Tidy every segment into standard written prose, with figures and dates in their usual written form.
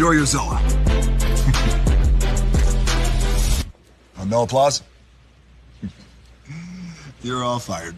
Enjoy your Zola. No applause? You're all fired.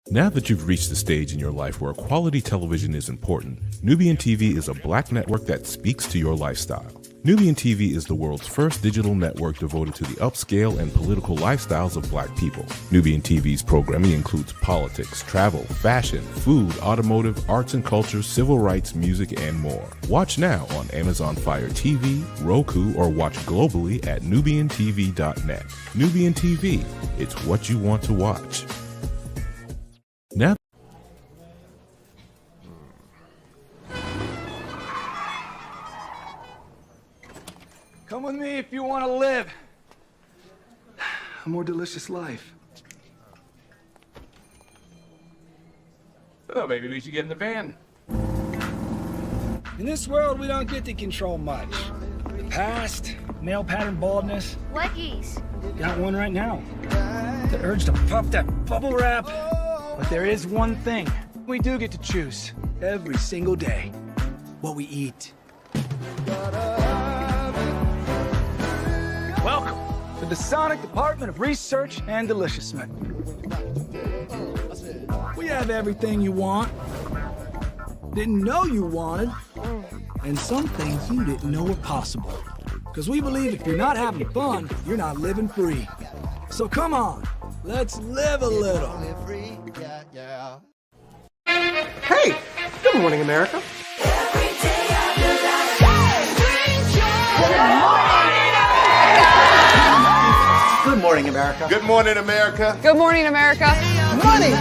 Now that you've reached the stage in your life where quality television is important, Nubian TV is a black network that speaks to your lifestyle. Nubian TV is the world's first digital network devoted to the upscale and political lifestyles of black people. Nubian TV's programming includes politics, travel, fashion, food, automotive, arts and culture, civil rights, music, and more. Watch now on Amazon Fire TV, Roku, or watch globally at nubiantv.net. Nubian TV, it's what you want to watch. Now, come with me if you want to live a more delicious life. Oh, maybe we should get in the van. In this world, we don't get to control much. The past, male pattern baldness. Leggies. Got one right now. The urge to puff that bubble wrap. But there is one thing we do get to choose every single day: what we eat. Welcome to the Sonic Department of Research and Deliciousment. We have everything you want, didn't know you wanted, and some things you didn't know were possible. Because we believe if you're not having fun, you're not living free. So come on, let's live a little. Hey, good morning, America. Good morning, America. Good morning, America. Good morning, America. Money!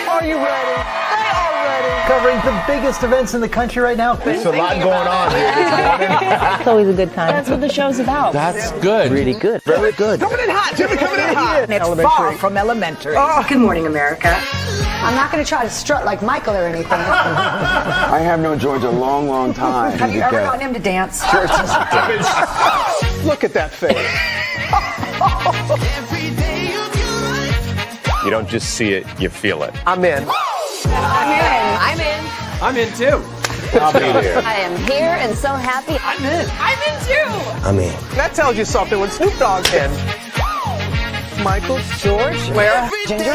Are you ready? They are ready. Covering the biggest events in the country right now. There's a lot going on here this morning. It's always a good time. That's what the show's about. That's good. Really good. Very good. Coming in hot, Jimmy, coming in hot. It's far from elementary. Good morning, America. I'm not going to try to strut like Michael or anything. I have known George a long, long time. Have you ever gotten him to dance? Look at that face. You don't just see it, you feel it. I'm in. I'm in. I'm in too. I'll be there. I am here and so happy. I'm in. I'm in too. I'm in. That tells you something when Snoop Dogg's in. Michael, George, where? Ginger.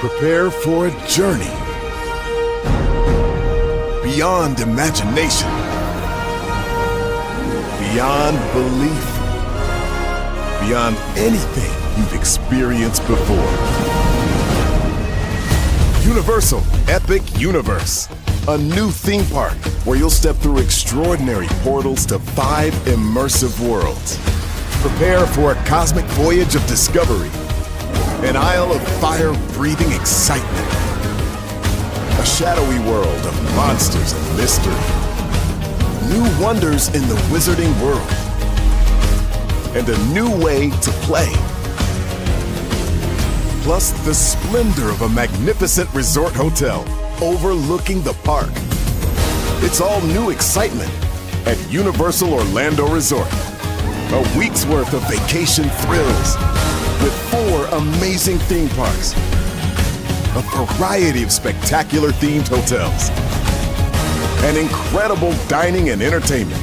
Prepare for a journey beyond imagination, beyond belief, beyond anything you've experienced before. Universal Epic Universe, a new theme park where you'll step through extraordinary portals to 5 immersive worlds. Prepare for a cosmic voyage of discovery, an isle of fire-breathing excitement, a shadowy world of monsters and mystery, new wonders in the wizarding world, and a new way to play. Plus the splendor of a magnificent resort hotel overlooking the park. It's all new excitement at Universal Orlando Resort. A week's worth of vacation thrills with 4 amazing theme parks, a variety of spectacular themed hotels, and incredible dining and entertainment.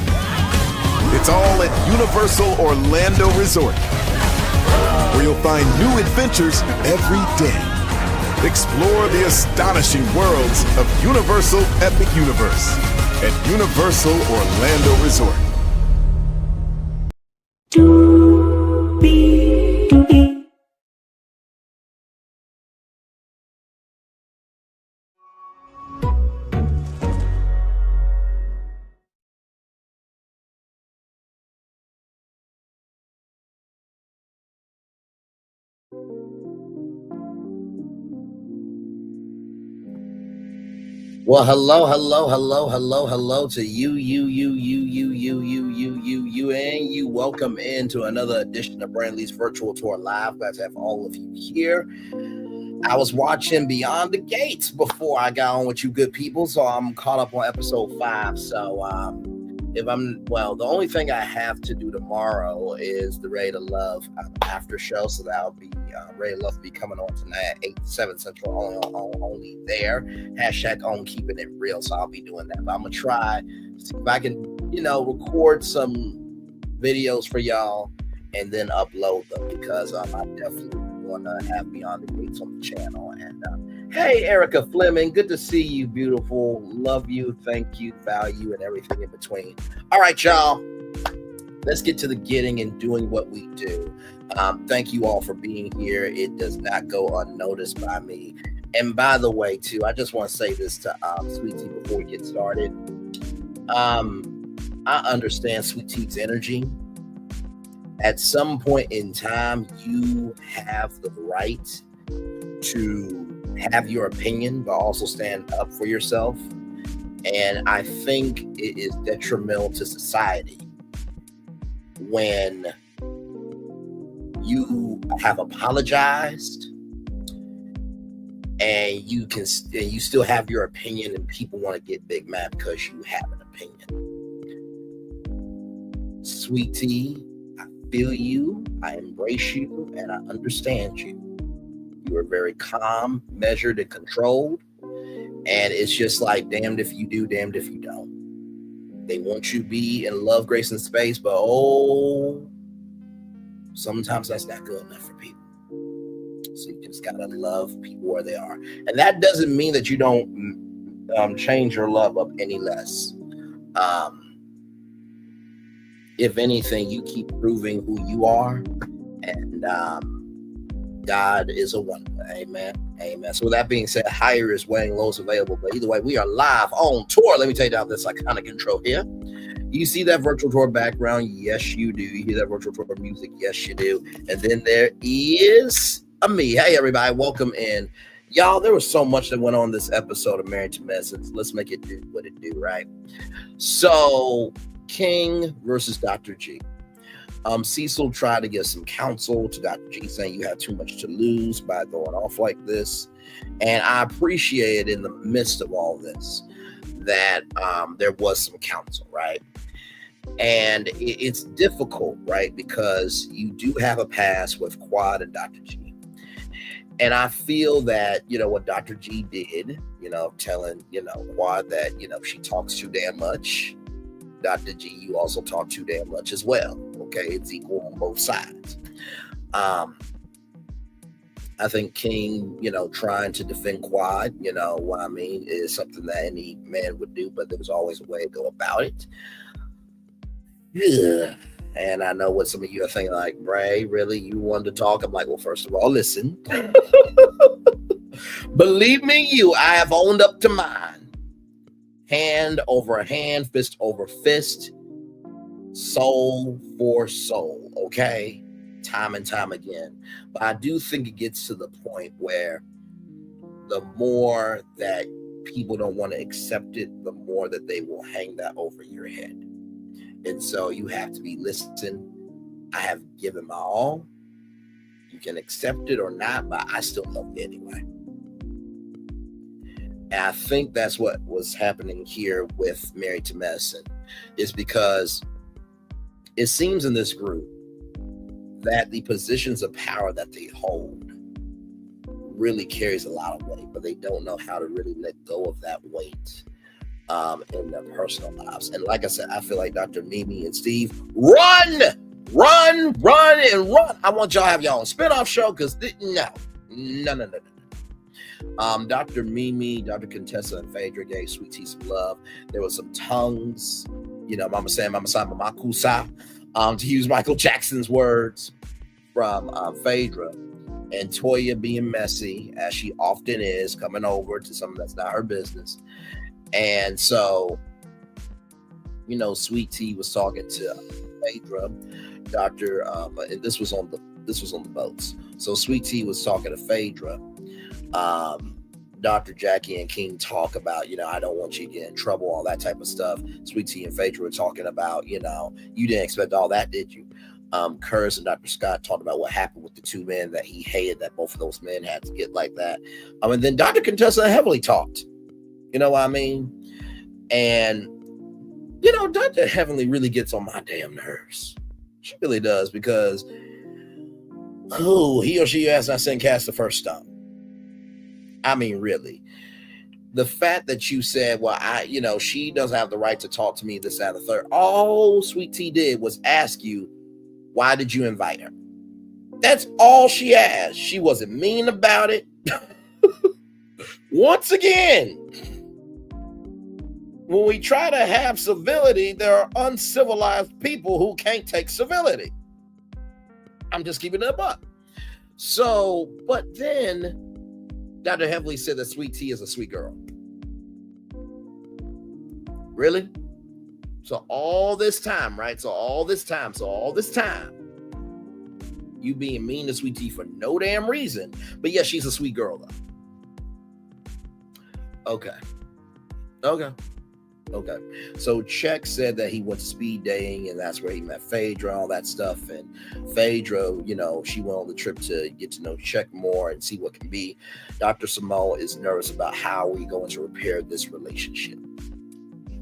It's all at Universal Orlando Resort, where you'll find new adventures every day. Explore the astonishing worlds of Universal Epic Universe at Universal Orlando Resort. Well, hello to you, and you. Welcome into another edition of Brandley's Virtual Tour Live. Glad to have all of you here. I was watching Beyond the Gates before I got on with you good people, so I'm caught up on episode 5. So the only thing I have to do tomorrow is the Ready to Love after show. So that'll be Ready to Love will be coming on tonight at 8 to 7 Central, only there. Hashtag on keeping it real. So I'll be doing that. But I'm going to try to see if I can, record some videos for y'all and then upload them, because I definitely want to have Beyond the Gates on the channel. And hey, Erica Fleming, good to see you, beautiful. Love you, thank you, value, and everything in between. All right, y'all. Let's get to the getting and doing what we do. Thank you all for being here. It does not go unnoticed by me. And by the way, too, I just want to say this to Sweet Tea before we get started. I understand Sweet Tea's energy. At some point in time, you have the right to have your opinion, but also stand up for yourself. And I think it is detrimental to society when you have apologized and you still have your opinion, and people want to get big mad because you have an opinion. Sweet Tea, I feel you, I embrace you, and I understand you. You are very calm, measured, and controlled. And it's just like, damned if you do, damned if you don't. They want you to be in love, grace, and space, but sometimes that's not good enough for people. So you just gotta love people where they are. And that doesn't mean that you don't change your love up any less. If anything, you keep proving who you are, and God is a wonder. Amen. Amen. So with that being said, higher is weighing, low is available. But either way, we are live on tour. Let me take down this iconic intro here. You see that virtual tour background? Yes, you do. You hear that virtual tour music? Yes, you do. And then there is me. Hey, everybody. Welcome in. Y'all, there was so much that went on this episode of Married to Medicine. Let's make it do what it do, right? So, King versus Dr. G. Cecil tried to give some counsel to Dr. G, saying you have too much to lose by going off like this. And I appreciate in the midst of all this that there was some counsel, right? And it's difficult, right? Because you do have a past with Quad and Dr. G. And I feel that, what Dr. G did, telling, Quad that, she talks too damn much. Dr. G, you also talk too damn much as well. Okay, it's equal on both sides. I think King, trying to defend Quad, what I mean, is something that any man would do, but there's always a way to go about it. Yeah. And I know what some of you are thinking, like, Bray, really? You wanted to talk? I'm like, well, first of all, listen. Believe me, I have owned up to mine. Hand over hand, fist over fist, soul for soul, okay? Time and time again. But I do think it gets to the point where the more that people don't want to accept it, the more that they will hang that over your head. And so you have to be listening. I have given my all. You can accept it or not, but I still love you anyway. And I think that's what was happening here with Married to Medicine, is because it seems in this group that the positions of power that they hold really carries a lot of weight, but they don't know how to really let go of that weight in their personal lives. And like I said, I feel like Dr. Mimi and Steve, run. I want y'all to have y'all own spinoff show, because no. Dr. Mimi, Dr. Contessa, and Phaedra gave Sweet Tea some love. There was some tongues, Mama Sam, Mama Sama, Makusa, to use Michael Jackson's words from Phaedra, and Toya being messy, as she often is, coming over to something that's not her business. And so, Sweet Tea was talking to Phaedra, and this was on the boats. So Sweet Tea was talking to Phaedra. Dr. Jackie and King talk about, I don't want you to get in trouble, all that type of stuff. Sweet Tea and Phaedra were talking about, you didn't expect all that, did you? Curtis and Dr. Scott talked about what happened with the two men that he hated, that both of those men had to get like that. And then Dr. Contessa heavily talked, you know what I mean? And You know, Dr. Heavenly really gets on my damn nerves. She really does, because he or she has not sent cast the first stone. I mean, really. The fact that you said, well, she doesn't have the right to talk to me, this, that, and the third. All Sweet Tea did was ask you, why did you invite her? That's all she asked. She wasn't mean about it. Once again, when we try to have civility, there are uncivilized people who can't take civility. I'm just keeping it up. So, but then Dr. Heavenly said that Sweet Tea is a sweet girl. Really? So all this time, right? So all this time, you being mean to Sweet Tea for no damn reason. But yes, she's a sweet girl, though. Okay. So Check said that he went speed dating, and that's where he met Phaedra, all that stuff. And Phaedra, she went on the trip to get to know Check more and see what can be. Dr. Simone is nervous about how we're going to repair this relationship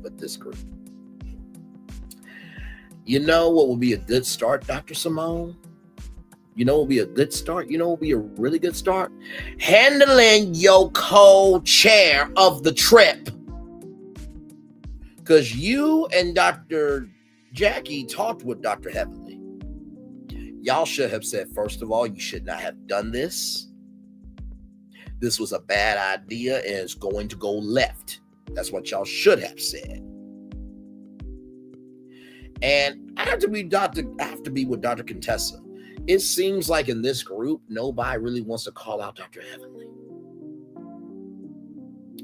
with this group. You know what will be a good start, Dr. Simone? You know what will be a good start? You know what will be a really good start? Handling your co-chair of the trip. Because you and Dr. Jackie talked with Dr. Heavenly. Y'all should have said, first of all, you should not have done this. This was a bad idea and it's going to go left. That's what y'all should have said. And I have to be with Dr. Contessa. It seems like in this group, nobody really wants to call out Dr. Heavenly.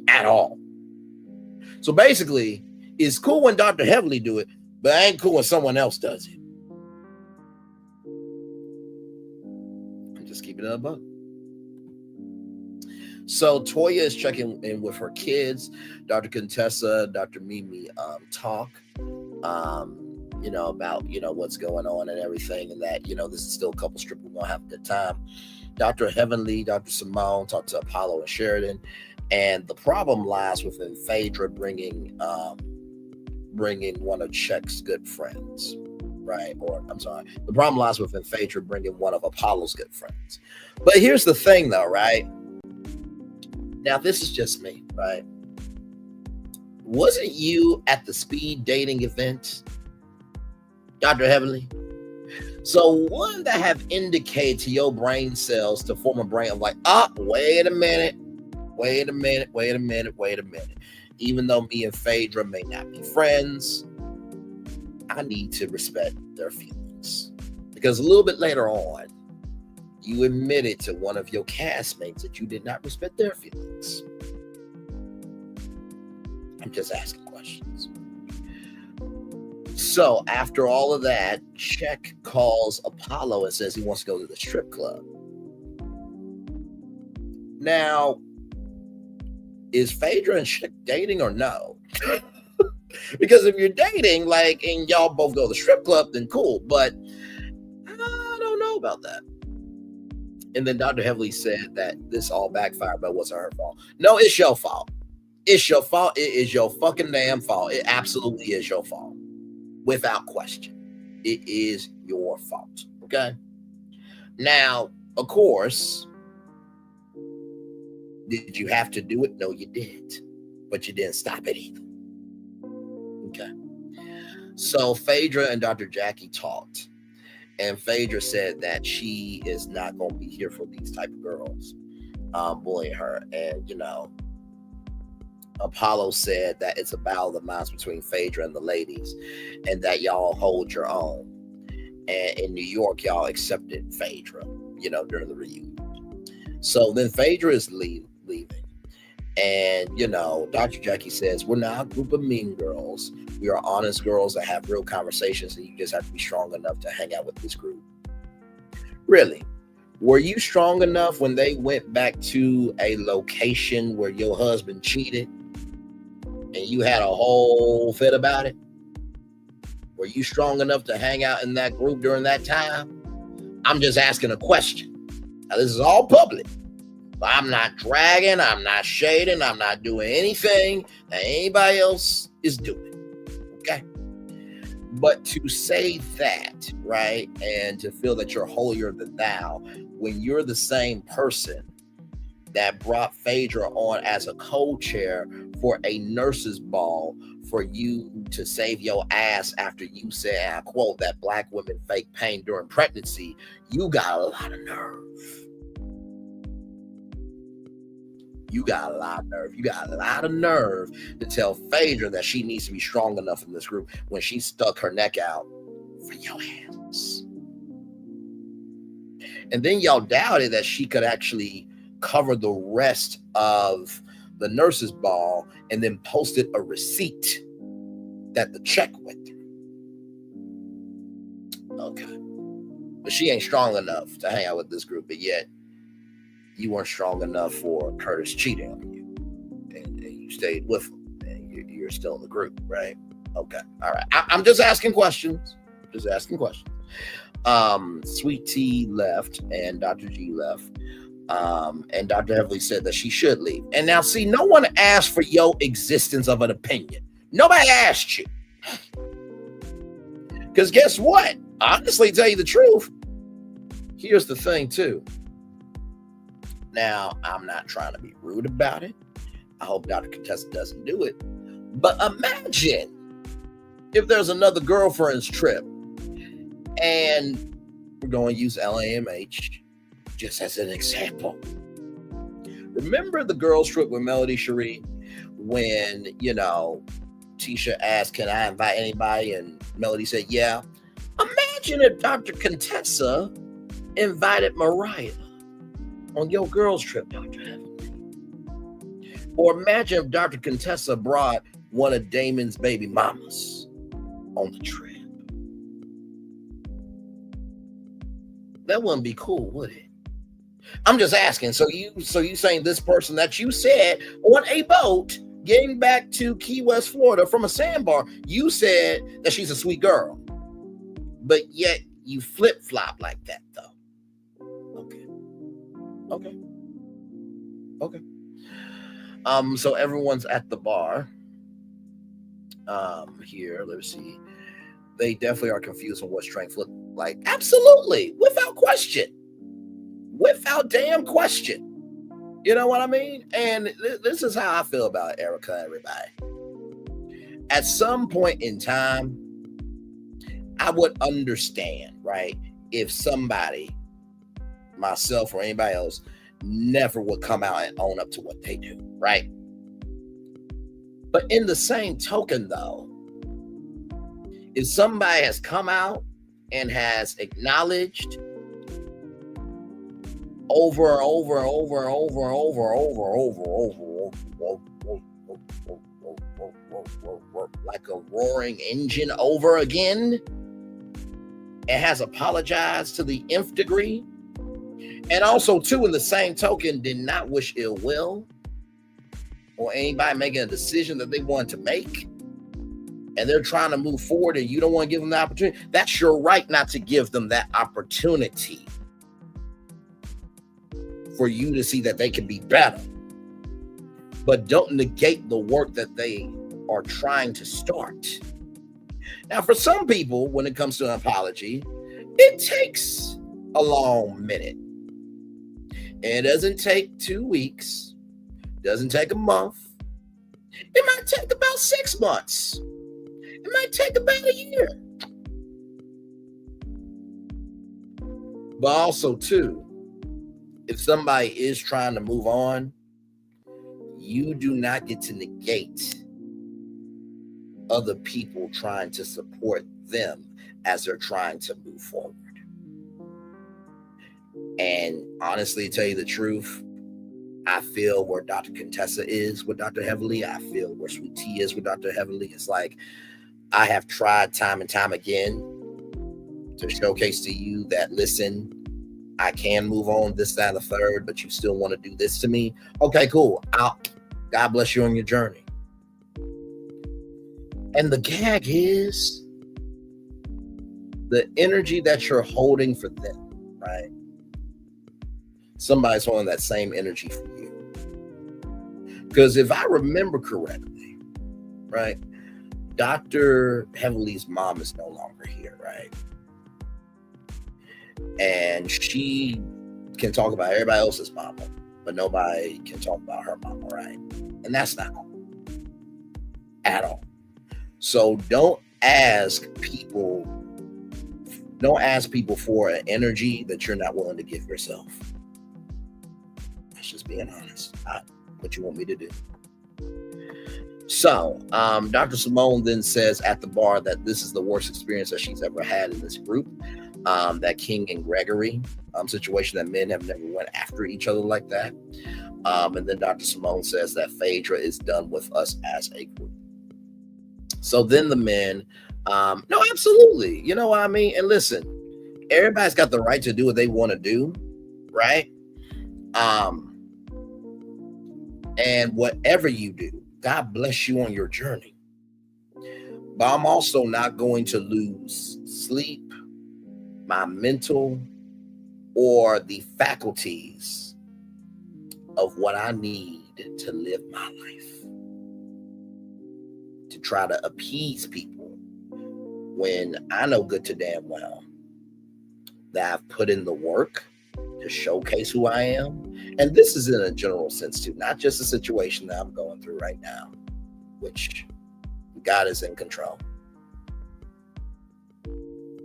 At all. So basically, it's cool when Dr. Heavenly do it, but it ain't cool when someone else does it. I'm just keeping it a buck. So Toya is checking in with her kids. Dr. Contessa, Dr. Mimi talk, about, what's going on and everything, and that, this is still a couple strip. We're going to have a good time. Dr. Heavenly, Dr. Simone talked to Apollo and Sheridan, and the problem lies within Phaedra bringing one of Check's good friends, right? The problem lies within Phaedra bringing one of Apollo's good friends. But here's the thing, though, right? Now, this is just me, right? Wasn't you at the speed dating event, Dr. Heavenly? So wouldn't that have indicated to your brain cells to form a brain of like, wait a minute. Even though me and Phaedra may not be friends, I need to respect their feelings. Because a little bit later on, you admitted to one of your castmates that you did not respect their feelings. I'm just asking questions. So after all of that, Check calls Apollo and says he wants to go to the strip club. Now, is Phaedra and Check dating or no? Because if you're dating, and y'all both go to the strip club, then cool. But I don't know about that. And then Dr. Heavenly said that this all backfired, but it wasn't her fault. No, it's your fault. It's your fault. It is your fucking damn fault. It absolutely is your fault. Without question. It is your fault. Okay? Now, of course, did you have to do it? No, you didn't. But you didn't stop it either. Okay. So Phaedra and Dr. Jackie talked. And Phaedra said that she is not going to be here for these type of girls bullying her. And, Apollo said that it's a battle of the minds between Phaedra and the ladies, and that y'all hold your own. And in New York, y'all accepted Phaedra, during the reunion. So then Phaedra is leaving. And, Dr. Jackie says, we're not a group of mean girls. We are honest girls that have real conversations, and you just have to be strong enough to hang out with this group. Really? Were you strong enough when they went back to a location where your husband cheated and you had a whole fit about it? Were you strong enough to hang out in that group during that time? I'm just asking a question. Now, this is all public. I'm not dragging, I'm not shading, I'm not doing anything that anybody else is doing. Okay? But to say that, right, and to feel that you're holier than thou when you're the same person that brought Phaedra on as a co-chair for a nurse's ball for you to save your ass after you said, I quote, that black women fake pain during pregnancy, you got a lot of nerve. You got a lot of nerve. You got a lot of nerve to tell Phaedra that she needs to be strong enough in this group when she stuck her neck out for your ass. And then y'all doubted that she could actually cover the rest of the nurse's ball and then posted a receipt that the check went through. Okay. But she ain't strong enough to hang out with this group, but yet you weren't strong enough for Curtis cheating on you. And you stayed with him. And you're still in the group, right? Okay. All right. I'm just asking questions. Just asking questions. Sweet Tea left and Dr. G left. And Dr. Heavily said that she should leave. And now, see, no one asked for your existence of an opinion. Nobody asked you. Because guess what? Honestly, tell you the truth, here's the thing, too. Now, I'm not trying to be rude about it. I hope Dr. Contessa doesn't do it. But imagine if there's another girlfriend's trip and we're going to use LAMH just as an example. Remember the girls' trip with Melody Cherie when, Tisha asked, can I invite anybody? And Melody said, yeah. Imagine if Dr. Contessa invited Mariah on your girls' trip, Dr. Heavenly. Or imagine if Dr. Contessa brought one of Damon's baby mamas on the trip. That wouldn't be cool, would it? I'm just asking. So you saying this person that you said on a boat getting back to Key West, Florida from a sandbar, you said that she's a sweet girl, but yet you flip-flop like that, though. Okay. So everyone's at the bar. Here, let's see. They definitely are confused on what strength look like. Absolutely, without question. Without damn question. You know what I mean? And this is how I feel about Erica, everybody. At some point in time, I would understand, right? If somebody, myself or anybody else, never would come out and own up to what they do, right? But in the same token, though, if somebody has come out and has acknowledged over like a roaring engine over again, and has apologized to the nth degree, and also too in the same token did not wish ill will or anybody making a decision that they want to make, and they're trying to move forward and you don't want to give them the opportunity, that's your right not to give them that opportunity for you to see that they can be better. But don't negate the work that they are trying to start. Now, for some people, when it comes to an apology, it takes a long minute. And it doesn't take 2 weeks, doesn't take a month. It might take about 6 months. It might take about a year. But also, too, if somebody is trying to move on, you do not get to negate other people trying to support them as they're trying to move forward. And honestly, to tell you the truth, I feel where Dr. Contessa is with Dr. Heavily. I feel where Sweet Tea is with Dr. Heavily. It's like I have tried time and time again to showcase to you that, listen, I can move on this, that, and the third, but you still want to do this to me. Okay, cool. God bless you on your journey. And the gag is the energy that you're holding for them, right? Somebody's holding that same energy for you. Because if I remember correctly, right, Dr. Heavenly's mom is no longer here, right? And she can talk about everybody else's mama, but nobody can talk about her mama, right? And that's not cool at all. So don't ask people for an energy that you're not willing to give yourself. That's just being honest. Not what you want me to do. So, Dr. Simone then says at the bar that this is the worst experience that she's ever had in this group. That King and Gregory situation, that men have never went after each other like that. And then Dr. Simone says that Phaedra is done with us as a group. So then the men, no, absolutely. You know what I mean? And listen, everybody's got the right to do what they want to do, right? And whatever you do, God bless you on your journey. But I'm also not going to lose sleep, my mental, or the faculties of what I need to live my life. To try to appease people when I know good to damn well that I've put in the work to showcase who I am. And this is in a general sense too, not just the situation that I'm going through right now, which God is in control.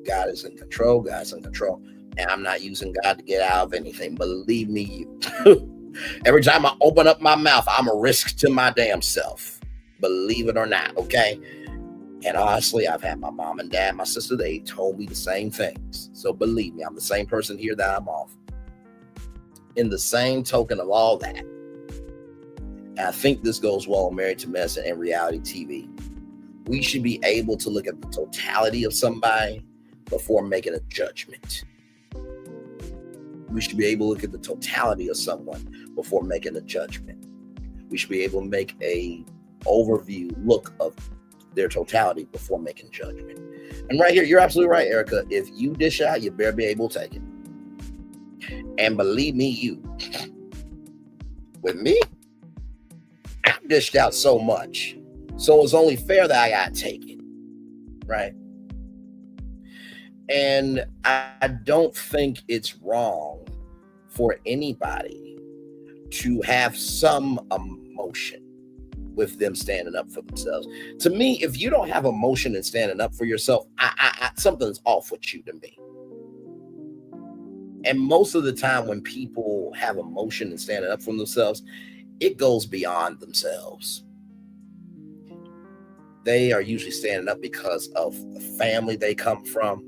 God is in control. God's in control. And I'm not using God to get out of anything. Believe me, you. Every time I open up my mouth, I'm a risk to my damn self. Believe it or not, okay? And honestly, I've had my mom and dad, my sister, they told me the same things. So believe me, I'm the same person here that I'm off. In the same token of all that, and I think this goes well on Married to Medicine and reality TV, we should be able to look at the totality of somebody before making a judgment. We should be able to look at the totality of someone before making a judgment. We should be able to make a overview look of their totality before making judgment. And right here, you're absolutely right, Erica. If you dish out, you better be able to take it. And believe me, you, with me, I've dished out so much. So it's only fair that I gotta take it, right? And I don't think it's wrong for anybody to have some emotion with them standing up for themselves. To me, if you don't have emotion in standing up for yourself, something's off with you to me. And most of the time when people have emotion in standing up for themselves, it goes beyond themselves. They are usually standing up because of the family they come from,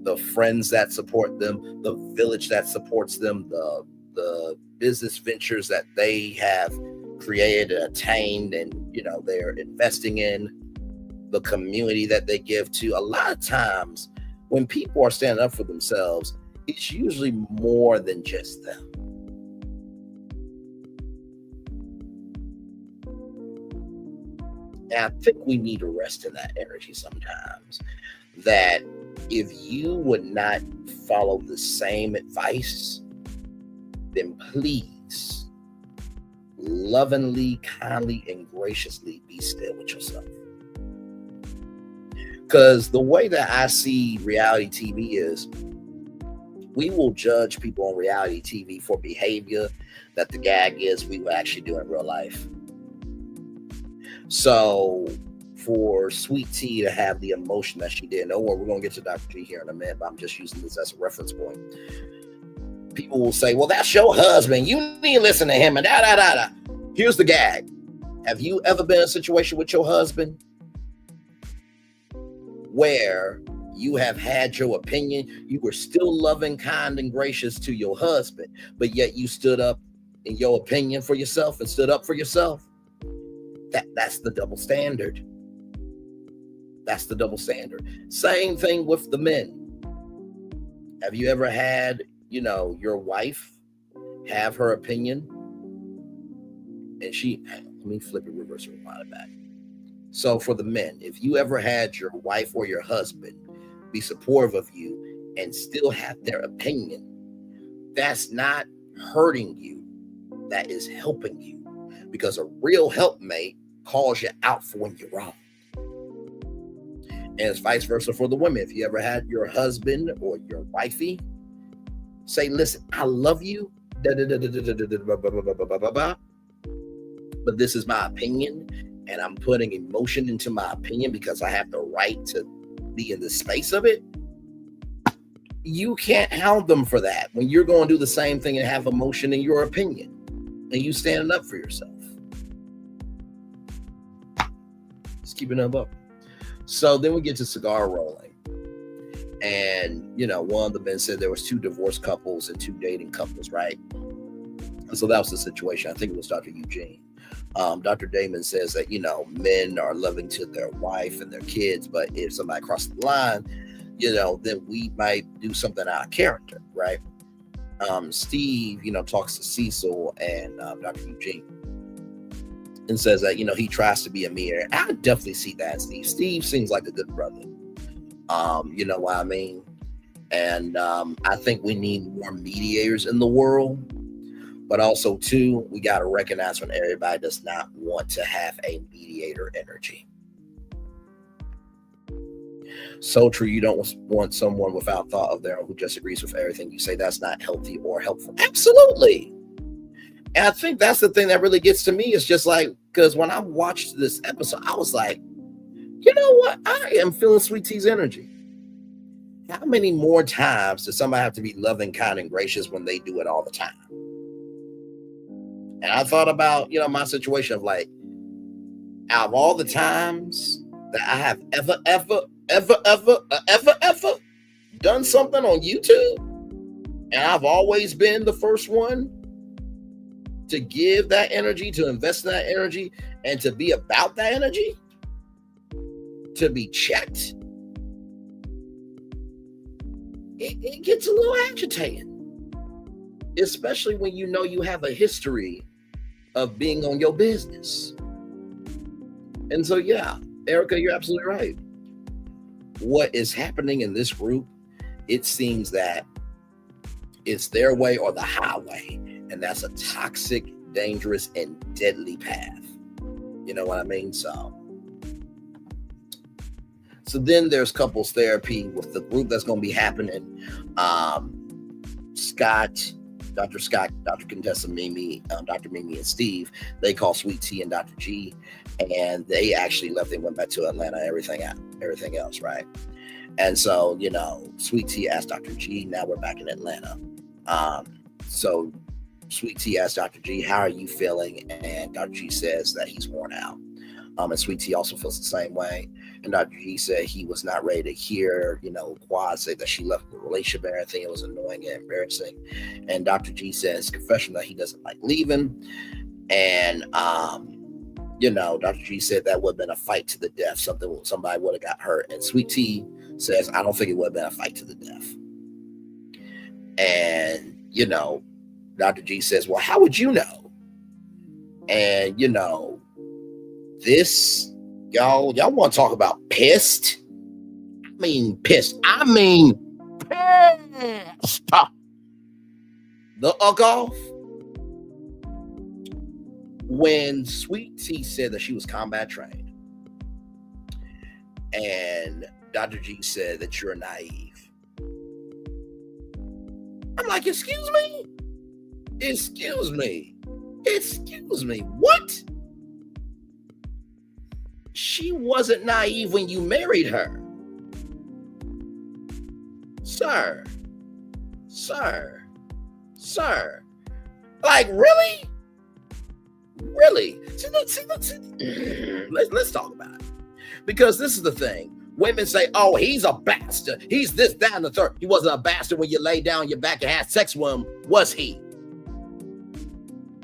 the friends that support them, the village that supports them, the business ventures that they have created and attained, and they're investing in, the community that they give to. A lot of times when people are standing up for themselves, it's usually more than just them. And I think we need to rest in that energy sometimes. That if you would not follow the same advice, then please, lovingly, kindly, and graciously be still with yourself. Because the way that I see reality TV is, we will judge people on reality TV for behavior that the gag is we will actually do in real life. So for Sweet Tea to have the emotion that she did, we're going to get to Dr. G here in a minute, but I'm just using this as a reference point. People will say, well, that's your husband. You need to listen to him and da-da-da-da. Here's the gag. Have you ever been in a situation with your husband where you have had your opinion, you were still loving, kind, and gracious to your husband, but yet you stood up in your opinion for yourself and stood up for yourself? That's the double standard. That's the double standard. Same thing with the men. Have you ever had, your wife have her opinion? And let me flip it, reverse it, rewind it back. So for the men, if you ever had your wife or your husband be supportive of you and still have their opinion, that's not hurting you. That is helping you. Because a real helpmate calls you out for when you're wrong. And it's vice versa for the women. If you ever had your husband or your wifey say, listen, I love you, but this is my opinion, and I'm putting emotion into my opinion because I have the right to be in the space of it. You can't hound them for that when you're going to do the same thing and have emotion in your opinion and you standing up for yourself. Just keeping it up. So then we get to cigar rolling. And, you know, one of the men said there was 2 divorced couples and 2 dating couples, right? And so that was the situation. I think it was Dr. Eugene. Dr. Damon says that, you know, men are loving to their wife and their kids, but if somebody crosses the line, you know, then we might do something out of character, right? Steve, you know, talks to Cecil and Dr. Eugene and says that, you know, he tries to be a mirror. I definitely see that, Steve. Steve seems like a good brother. You know what I mean? And I think we need more mediators in the world. But also, too, we got to recognize when everybody does not want to have a mediator energy. So true. You don't want someone without thought of their own who just agrees with everything you say. That's not healthy or helpful. Absolutely. And I think that's the thing that really gets to me. Is just like, because when I watched this episode, I was like, you know what? I am feeling Sweet Tea's energy. How many more times does somebody have to be loving, kind, and gracious when they do it all the time? And I thought about, you know, my situation of like, out of all the times that I have ever done something on YouTube, and I've always been the first one to give that energy, to invest in that energy, and to be about that energy, to be checked, it gets a little agitating, especially when you know you have a history of being on your business. And so, yeah, Erica, you're absolutely right. What is happening in this group, it seems that it's their way or the highway, and that's a toxic, dangerous, and deadly path. You know what I mean? So then there's couples therapy with the group that's going to be happening. Dr. Contessa, Mimi, Dr. Mimi and Steve, they call Sweet Tea and Dr. G, and they actually left. They went back to Atlanta, everything else, right? And so, you know, Sweet Tea asked Dr. G, now we're back in Atlanta. So Sweet Tea asked Dr. G, how are you feeling? And Dr. G says that he's worn out. And Sweet Tea also feels the same way. And Dr. G said he was not ready to hear, you know, Quad say that she left the relationship and everything. It was annoying and embarrassing. And Dr. G says confession that he doesn't like leaving. And, you know, Dr. G said that would have been a fight to the death. Somebody would have got hurt. And Sweet Tea says, I don't think it would have been a fight to the death. And, you know, Dr. G says, well, how would you know? And, you know, this, y'all want to talk about pissed? I mean pissed. The off. When Sweet Tea said that she was combat trained, and Dr. G said that you're naive, I'm like, excuse me? What? She wasn't naive when you married her. Sir. Like, really? Let's talk about it. Because this is the thing. Women say, oh, he's a bastard. He's this, that, and the third. He wasn't a bastard when you lay down your back and had sex with him, was he?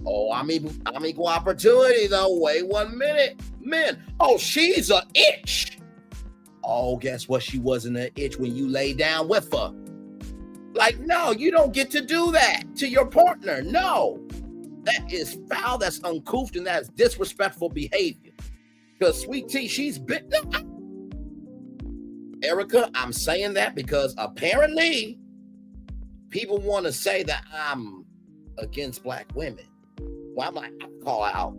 Oh, I'm equal opportunity, though. Wait 1 minute. Men, oh, she's an itch. Oh, guess what? She wasn't an itch when you lay down with her. Like, no, you don't get to do that to your partner. No. That is foul, that's uncouth, and that's disrespectful behavior. Because Sweet Tea, she's been... Erica, I'm saying that because apparently people want to say that I'm against Black women. Well, I'm like, I call out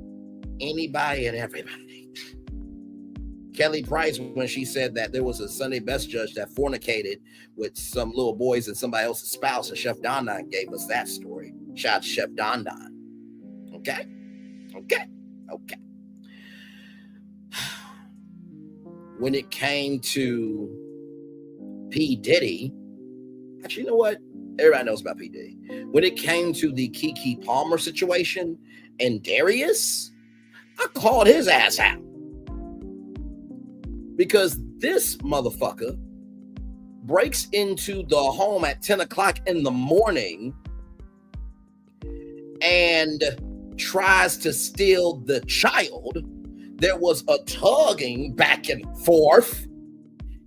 anybody and everybody. Kelly Price when she said that there was a Sunday best judge that fornicated with some little boys and somebody else's spouse, and Chef Don Don gave us that story. Shout out to Chef Don Don. Okay. When it came to P. Diddy, actually, you know what? Everybody knows about P. Diddy. When it came to the Keke Palmer situation and Darius, I called his ass out. Because this motherfucker breaks into the home at 10 o'clock in the morning and tries to steal the child. There was a tugging back and forth.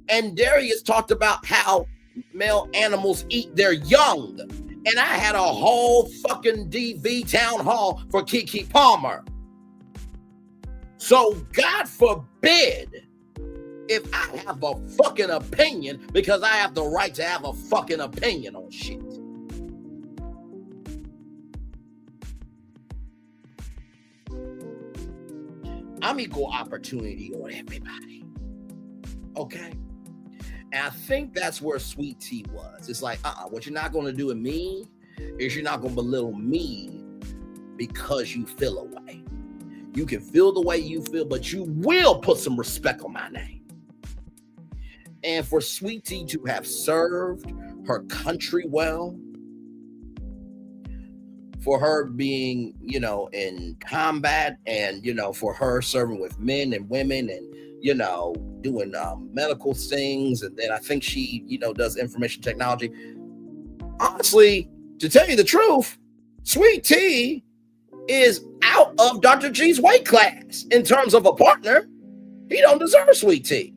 And Darius talked about how male animals eat their young. And I had a whole fucking DV town hall for Keke Palmer. So God forbid if I have a fucking opinion, because I have the right to have a fucking opinion on shit. I'm equal opportunity on everybody. Okay? And I think that's where Sweet Tea was. It's like, what you're not going to do with me is you're not going to belittle me because you feel a way. You can feel the way you feel, but you will put some respect on my name. And for Sweet Tea to have served her country well, for her being, in combat and, for her serving with men and women and, doing medical things. And then I think she, does information technology. Honestly, to tell you the truth, Sweet Tea is out of Dr. G's weight class in terms of a partner. He don't deserve Sweet Tea.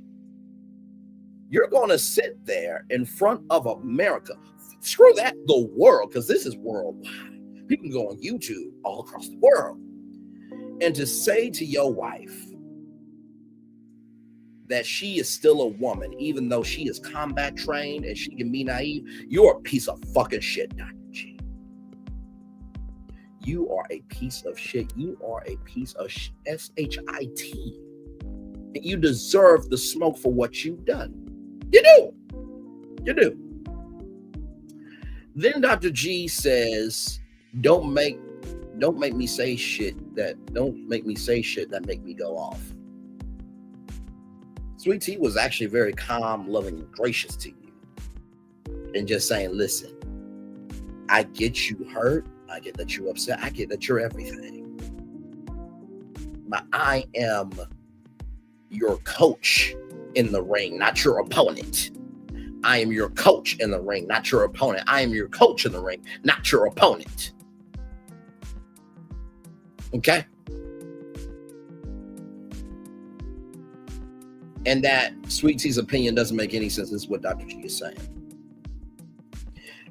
You're going to sit there in front of America. Screw that, the world, because this is worldwide. People can go on YouTube all across the world. And to say to your wife that she is still a woman, even though she is combat trained and she can be naive, you're a piece of fucking shit, Dr. G. You are a piece of shit. You are a piece of shit. And you deserve the smoke for what you've done. You do. Then Dr. G says, don't make me say shit that make me go off. Sweet Tea was actually very calm, loving, and gracious to you. And just saying, listen, I get you hurt. I get that you're upset. I get that you're everything. But I am your coach in the ring, not your opponent. I am your coach in the ring, not your opponent. I am your coach in the ring, not your opponent. Okay? And that Sweet Tea's opinion doesn't make any sense. This is what Dr. G is saying.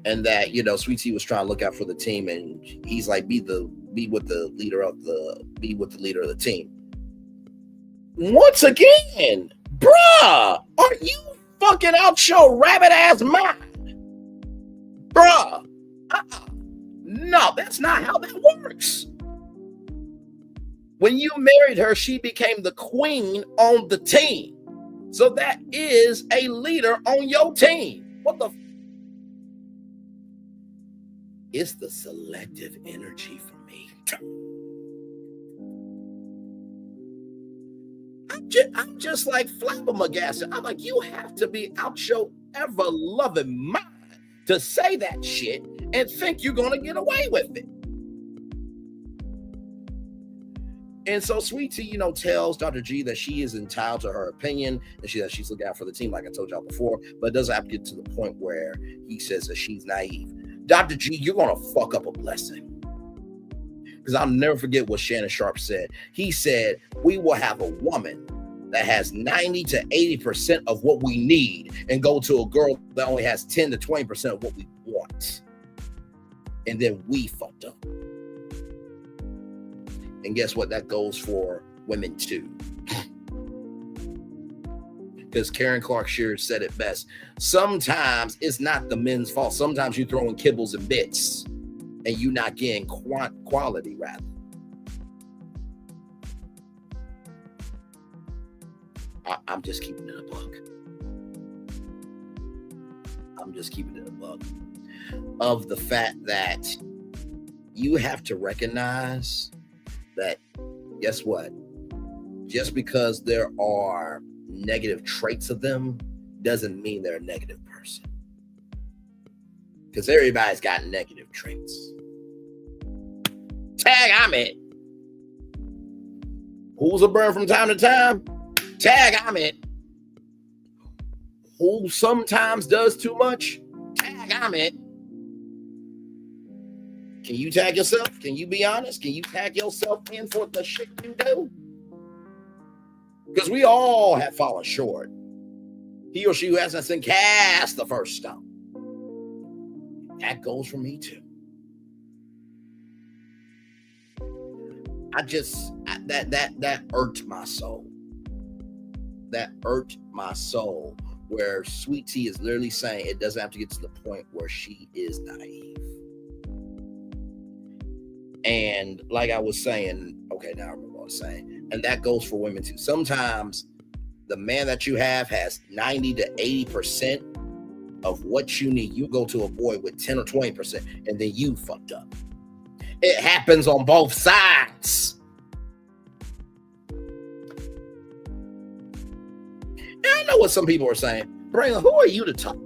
And that, Sweet Tea was trying to look out for the team, and he's like, be with the leader of the team. Once again, bruh, are you fucking out your rabbit ass mind? Bruh. No, that's not how that works. When you married her, she became the queen on the team. So that is a leader on your team. What the? It's the selective energy for me. I'm just like flabbergasted. I'm like, you have to be out your ever-loving mind to say that shit and think you're going to get away with it. And so Sweet Tea, tells Dr. G that she is entitled to her opinion and that she's looking out for the team, like I told y'all before, but it doesn't have to get to the point where he says that she's naive. Dr. G, you're going to fuck up a blessing. Because I'll never forget what Shannon Sharp said. He said, we will have a woman that has 90 to 80% of what we need and go to a girl that only has 10 to 20% of what we want. And then we fucked up. And guess what? That goes for women too. Because Karen Clark Sheard said it best. Sometimes it's not the men's fault. Sometimes you're throwing kibbles and bits and you're not getting quality, rather. I'm just keeping it a buck. I'm just keeping it a buck. Of the fact that you have to recognize that, guess what? Just because there are negative traits of them doesn't mean they're a negative person. Because everybody's got negative traits. Tag, I'm it. Who's a burn from time to time? Tag, I'm it. Who sometimes does too much? Tag, I'm it. Can you tag yourself? Can you be honest? Can you tag yourself in for the shit you do? Because we all have fallen short. He or she who hasn't sinned cast the first stone. That goes for me too. That irked my soul. That irked my soul, where Sweet Tea is literally saying it doesn't have to get to the point where she is naive. And like I was saying, okay, now I remember what I was saying, and that goes for women too. Sometimes the man that you have has 90 to 80% of what you need. You go to a boy with 10 or 20%, and then you fucked up. It happens on both sides. And I know what some people are saying. Braylon, who are you to talk?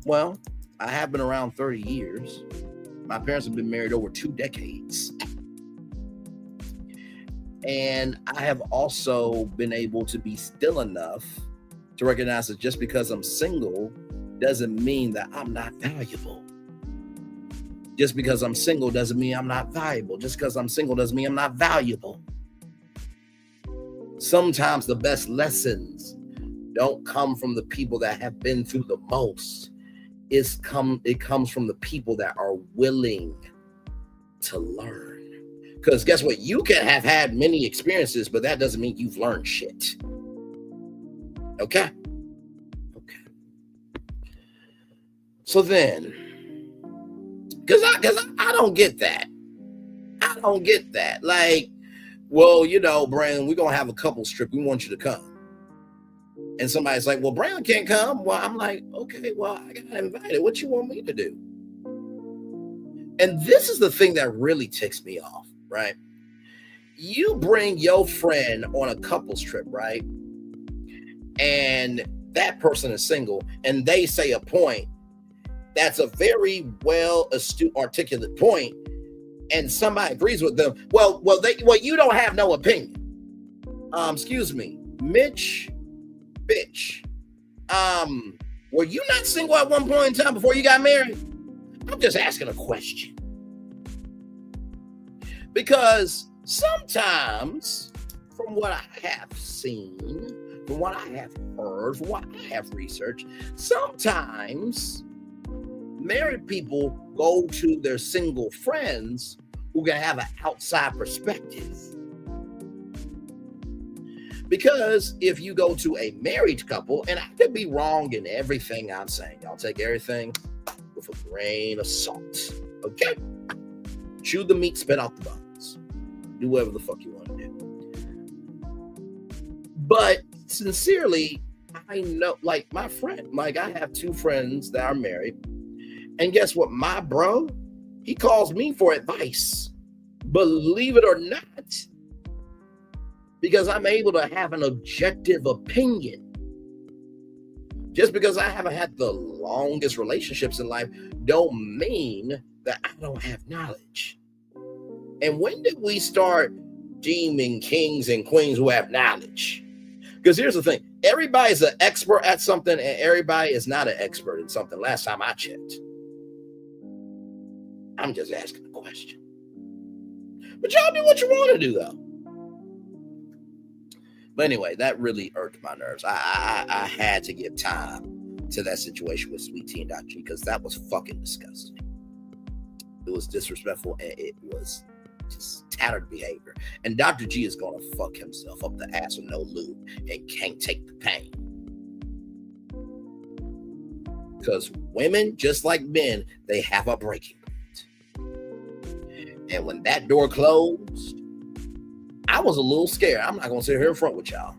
Well, I have been around 30 years. My parents have been married over 2 decades. And I have also been able to be still enough to recognize that just because I'm single doesn't mean that I'm not valuable. Just because I'm single doesn't mean I'm not valuable. Just because I'm single doesn't mean I'm not valuable. Sometimes the best lessons don't come from the people that have been through the most. It comes from the people that are willing to learn. Because guess what? You can have had many experiences, but that doesn't mean you've learned shit. Okay? Okay. So then, because I don't get that. I don't get that. Like, well, you know, Brandon, we're going to have a couples trip. We want you to come. And somebody's like, well, Brandon can't come. Well, I'm like, okay, well, I got invited. What you want me to do? And this is the thing that really ticks me off, right? You bring your friend on a couples trip, right? And that person is single, and they say a point that's a very well astute, articulate point, and somebody agrees with them. Well, you don't have no opinion. Excuse me, Mitch, bitch. Were you not single at one point in time before you got married? I'm just asking a question. Because sometimes, from what I have seen, from what I have heard, from what I have researched, sometimes married people go to their single friends who can have an outside perspective. Because if you go to a married couple, and I could be wrong in everything I'm saying, y'all take everything with a grain of salt, okay? Chew the meat, spit out the bones. Do whatever the fuck you want to do. But sincerely, I know, like my friend, like I have 2 friends that are married, and guess what? My bro, he calls me for advice. Believe it or not, because I'm able to have an objective opinion. Just because I haven't had the longest relationships in life don't mean that I don't have knowledge. And when did we start deeming kings and queens who have knowledge? Because here's the thing. Everybody's an expert at something, and everybody is not an expert in something. Last time I checked. I'm just asking a question. But y'all do what you want to do, though. But anyway, that really irked my nerves. I had to give time to that situation with Sweet Tea and Dr. G, because that was fucking disgusting. It was disrespectful, and it was just tattered behavior. And Dr. G is going to fuck himself up the ass with no lube and can't take the pain. Because women, just like men, they have a breaking point. And when that door closed, I was a little scared. I'm not gonna sit here in front with y'all.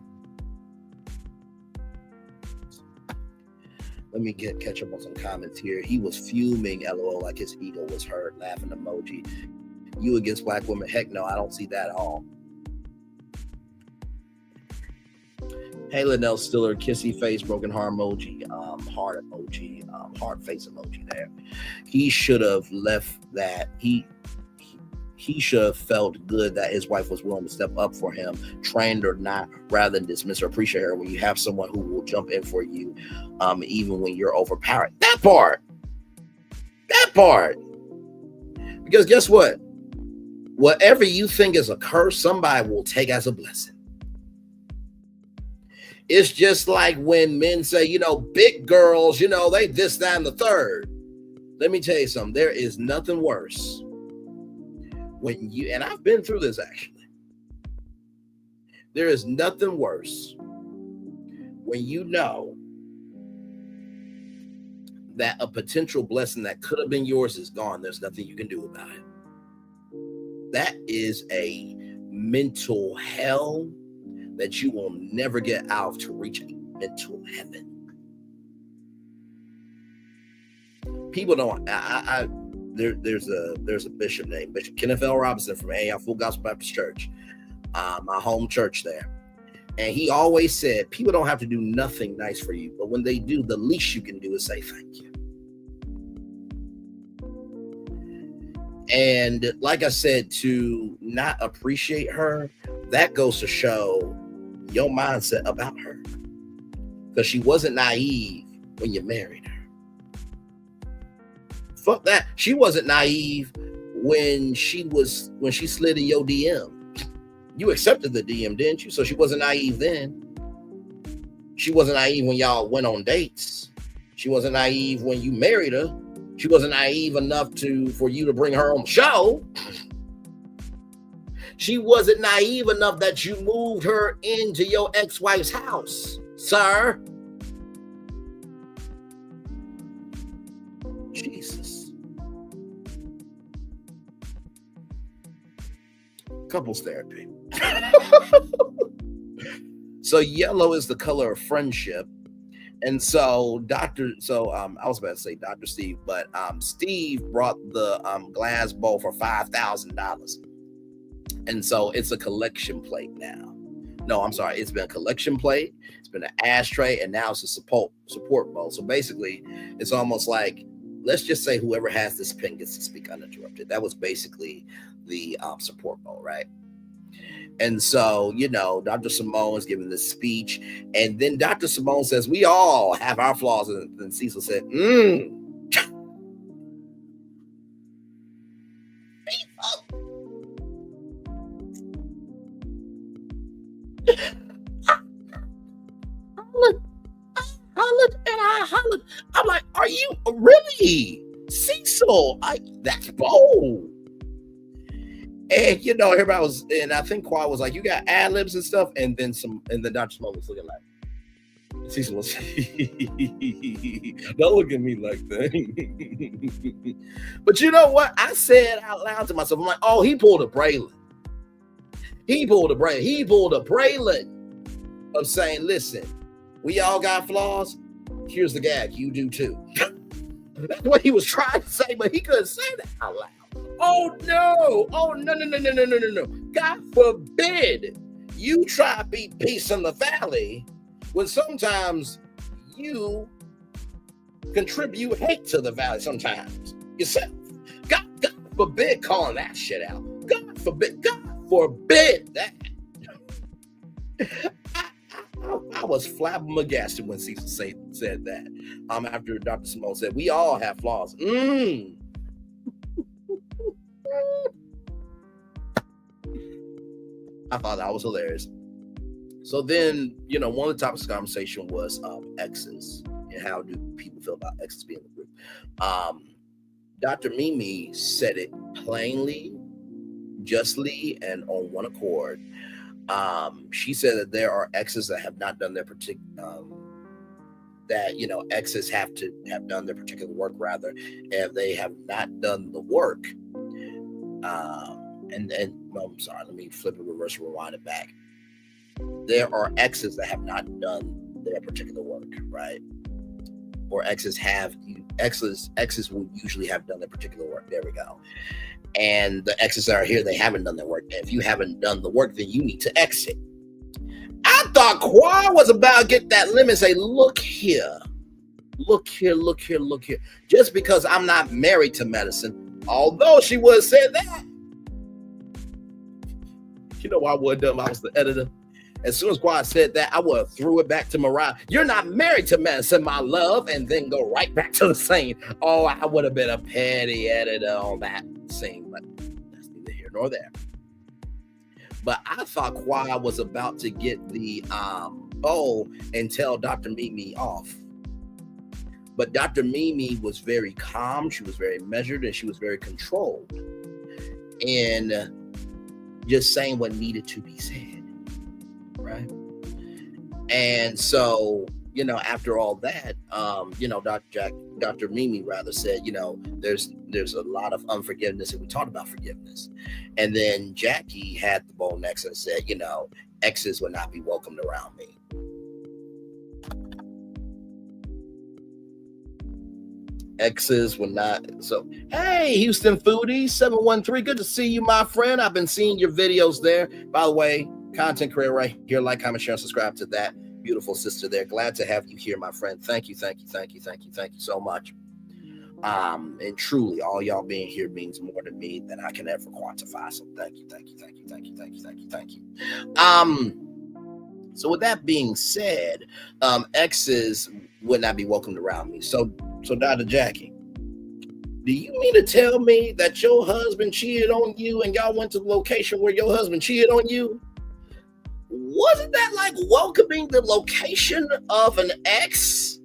Let me catch up on some comments here. He was fuming, LOL, like his ego was hurt, laughing emoji. You against black women? Heck no, I don't see that at all. Hey, Linnell Stiller, kissy face, broken heart emoji, heart emoji, heart face emoji there. He should have left that. He should have felt good that his wife was willing to step up for him, trained or not, rather than dismiss or appreciate her when you have someone who will jump in for you, even when you're overpowered. That part. Because guess what? Whatever you think is a curse, somebody will take as a blessing. It's just like when men say, big girls, they this, that, and the third. Let me tell you something. There is nothing worse when you, and I've been through this actually. There is nothing worse when you know that a potential blessing that could have been yours is gone. There's nothing you can do about it. That is a mental hell that you will never get out of to reach a mental heaven. People don't. There's a bishop named Bishop Kenneth L. Robinson from A.I. Full Gospel Baptist Church, my home church there, and he always said people don't have to do nothing nice for you, but when they do, the least you can do is say thank you. And like I said, to not appreciate her, that goes to show your mindset about her, because she wasn't naive when you married her. Fuck that. She wasn't naive when she slid in your DM. You accepted the DM, didn't you? So she wasn't naive then. She wasn't naive when y'all went on dates. She wasn't naive when you married her. She wasn't naive enough for you to bring her on the show. She wasn't naive enough that you moved her into your ex-wife's house, sir. Jesus. Couples therapy. So yellow is the color of friendship. And so I was about to say Dr. Steve, but Steve brought the glass bowl for $5,000. And so it's a collection plate now. No, I'm sorry. It's been a collection plate. It's been an ashtray, and now it's a support bowl. So basically, it's almost like, let's just say whoever has this pen gets to speak uninterrupted. That was basically the support bowl, right? And so, Dr. Simone is giving this speech, and then Dr. Simone says, we all have our flaws. And then Cecil said, I hollered. I'm like, are you really? Cecil, that's bold. And everybody was, and I think Quad was like, you got ad libs and stuff, and then Dr. Smoke was looking like, Cecil was, don't look at me like that. But you know what? I said out loud to myself, I'm like, oh, he pulled a Braylon. He pulled a Braylon of saying, listen, we all got flaws. Here's the gag, you do too. That's what he was trying to say, but he couldn't say that out loud. Oh no. God forbid you try to be peace in the valley when sometimes you contribute hate to the valley sometimes yourself. God forbid calling that shit out. God forbid that. I was flabbergasted when Cecil said that. After Dr. Simone said, we all have flaws. I thought that was hilarious. So then, one of the topics of conversation was exes and how do people feel about exes being in the group. Dr. Mimi said it plainly, justly, and on one accord. She said that there are exes that have not done their exes have done their particular work, rather, and they have not done the work. well, I'm sorry, let me flip it, reverse, rewind it back. There are exes that have not done their particular work, right? Or exes will usually have done their particular work. There we go. And the exes that are here, they haven't done their work. And if you haven't done the work, then you need to exit. I thought Qua was about to get that limit and say, look here. Just because I'm not married to medicine, although she would have said that. You know what I would have done if I was the editor? As soon as Quad said that, I would have threw it back to Mariah. You're not married to medicine, my love, and then go right back to the scene. Oh, I would have been a petty editor on that scene, but that's neither here nor there. But I thought Quad was about to get the and tell Dr. Mimi off. But Dr. Mimi was very calm, she was very measured, and she was very controlled. And just saying what needed to be said, right? And so, after all that, Dr. Mimi rather said, there's a lot of unforgiveness, and we talked about forgiveness. And then Jackie had the bold next and said, exes would not be welcomed around me. Exes would not. So, hey, Houston Foodie 713. Good to see you, my friend. I've been seeing your videos there. By the way, content creator right here. Like, comment, share, and subscribe to that beautiful sister there. Glad to have you here, my friend. Thank you so much. And truly, all y'all being here means more to me than I can ever quantify. So thank you. So with that being said, exes would not be welcomed around me. So Dr. Jackie, do you mean to tell me that your husband cheated on you and y'all went to the location where your husband cheated on you? Wasn't that like welcoming the location of an ex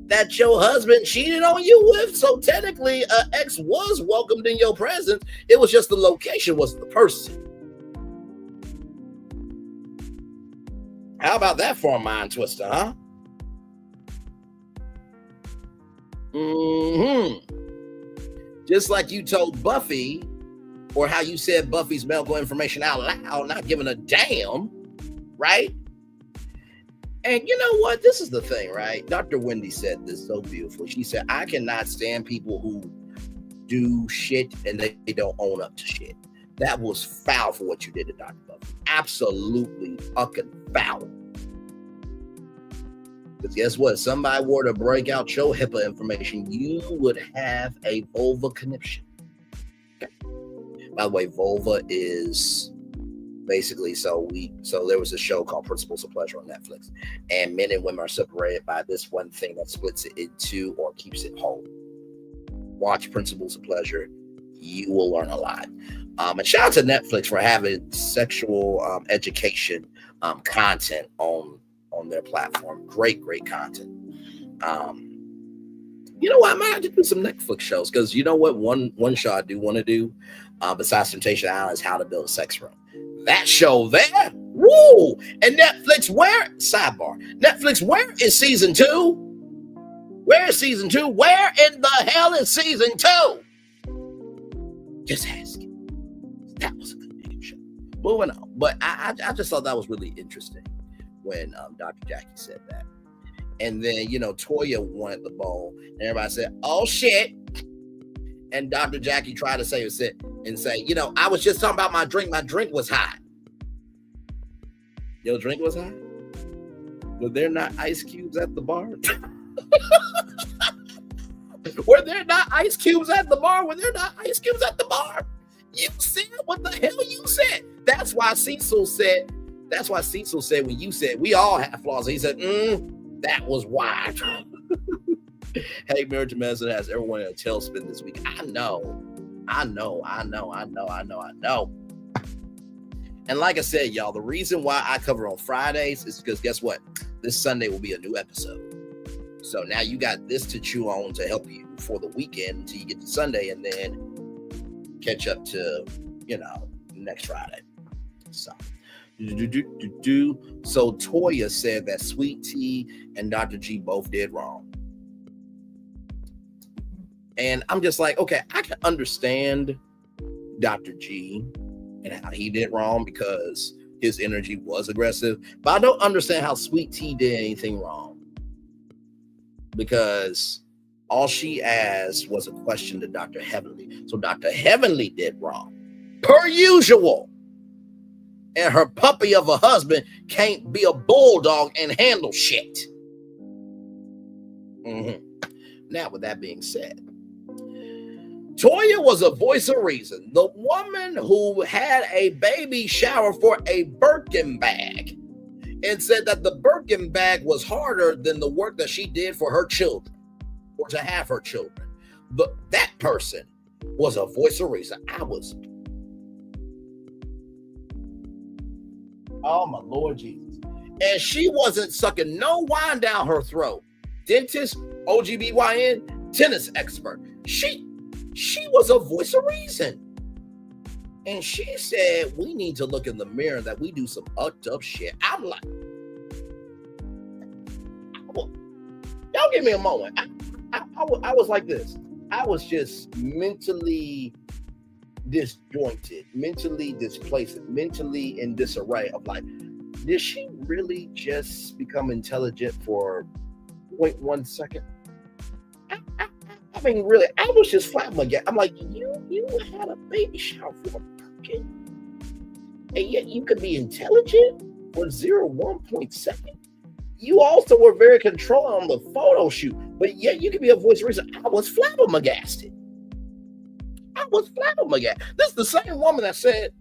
that your husband cheated on you with? So technically, an ex was welcomed in your presence. It was just the location wasn't the person. How about that for a mind twister, huh? Just like you told Buffy, or how you said Buffy's medical information out loud, not giving a damn, right? And you know what? This is the thing, right? Dr. Wendy said this so beautiful. She said, I cannot stand people who do shit and they don't own up to shit. That was foul for what you did to Dr. Buffy. Absolutely fucking foul. Because guess what? Somebody were to break out your HIPAA information, you would have a vulva conniption. Okay. By the way, vulva is basically, so there was a show called Principles of Pleasure on Netflix, and men and women are separated by this one thing that splits it in two or keeps it whole. Watch Principles of Pleasure. You will learn a lot. And shout out to Netflix for having sexual education content on their platform. Great content. You know what? I might have to do some Netflix shows, because you know what? One show I do want to do, besides Temptation Island, is How to Build a Sex Room. That show there, woo! And Netflix, where? Sidebar. Netflix, where is season 2? Where is season 2? Where in the hell is season 2? Just asking. That was a good damn show. Moving on. But I just thought that was really interesting when Dr. Jackie said that. And then, Toya wanted the bowl, and everybody said, oh shit. And Dr. Jackie tried to say, I was just talking about my drink. My drink was hot. Your drink was hot? Were there not ice cubes at the bar? Were there not ice cubes at the bar? Were there not ice cubes at the bar? You said what the hell you said. That's why Cecil said when you said we all have flaws, he said, that was why. Hey, Marriage and Medicine has everyone in a tailspin this week. I know. And like I said, y'all, the reason why I cover on Fridays is because guess what? This Sunday will be a new episode. So now you got this to chew on to help you for the weekend until you get to Sunday, and then catch up to, next Friday. So Toya said that Sweet Tea and Dr. G both did wrong. And I'm just like, okay, I can understand Dr. G and how he did wrong because his energy was aggressive. But I don't understand how Sweet Tea did anything wrong, because all she asked was a question to Dr. Heavenly. So Dr. Heavenly did wrong, per usual. And her puppy of a husband can't be a bulldog and handle shit. Now, with that being said, Toya was a voice of reason. The woman who had a baby shower for a Birkin bag and said that the Birkin bag was harder than the work that she did for her children, or to have her children. But that person was a voice of reason. Oh my Lord Jesus. And she wasn't sucking no wine down her throat. Dentist, OGBYN, tennis expert. She was a voice of reason. And she said, we need to look in the mirror that we do some up shit. I'm like, y'all give me a moment. I was like this. I was just mentally disjointed, mentally displaced, mentally in disarray of like, did she really just become intelligent for 0.1 second? I mean, really, I was just flabbergasted. I'm like, you had a baby shower for a Birkin, and yet you could be intelligent for 0.1 second. You also were very controlling on the photo shoot, but yet you could be a voice of reason. I was flabbergasted. This is the same woman that said,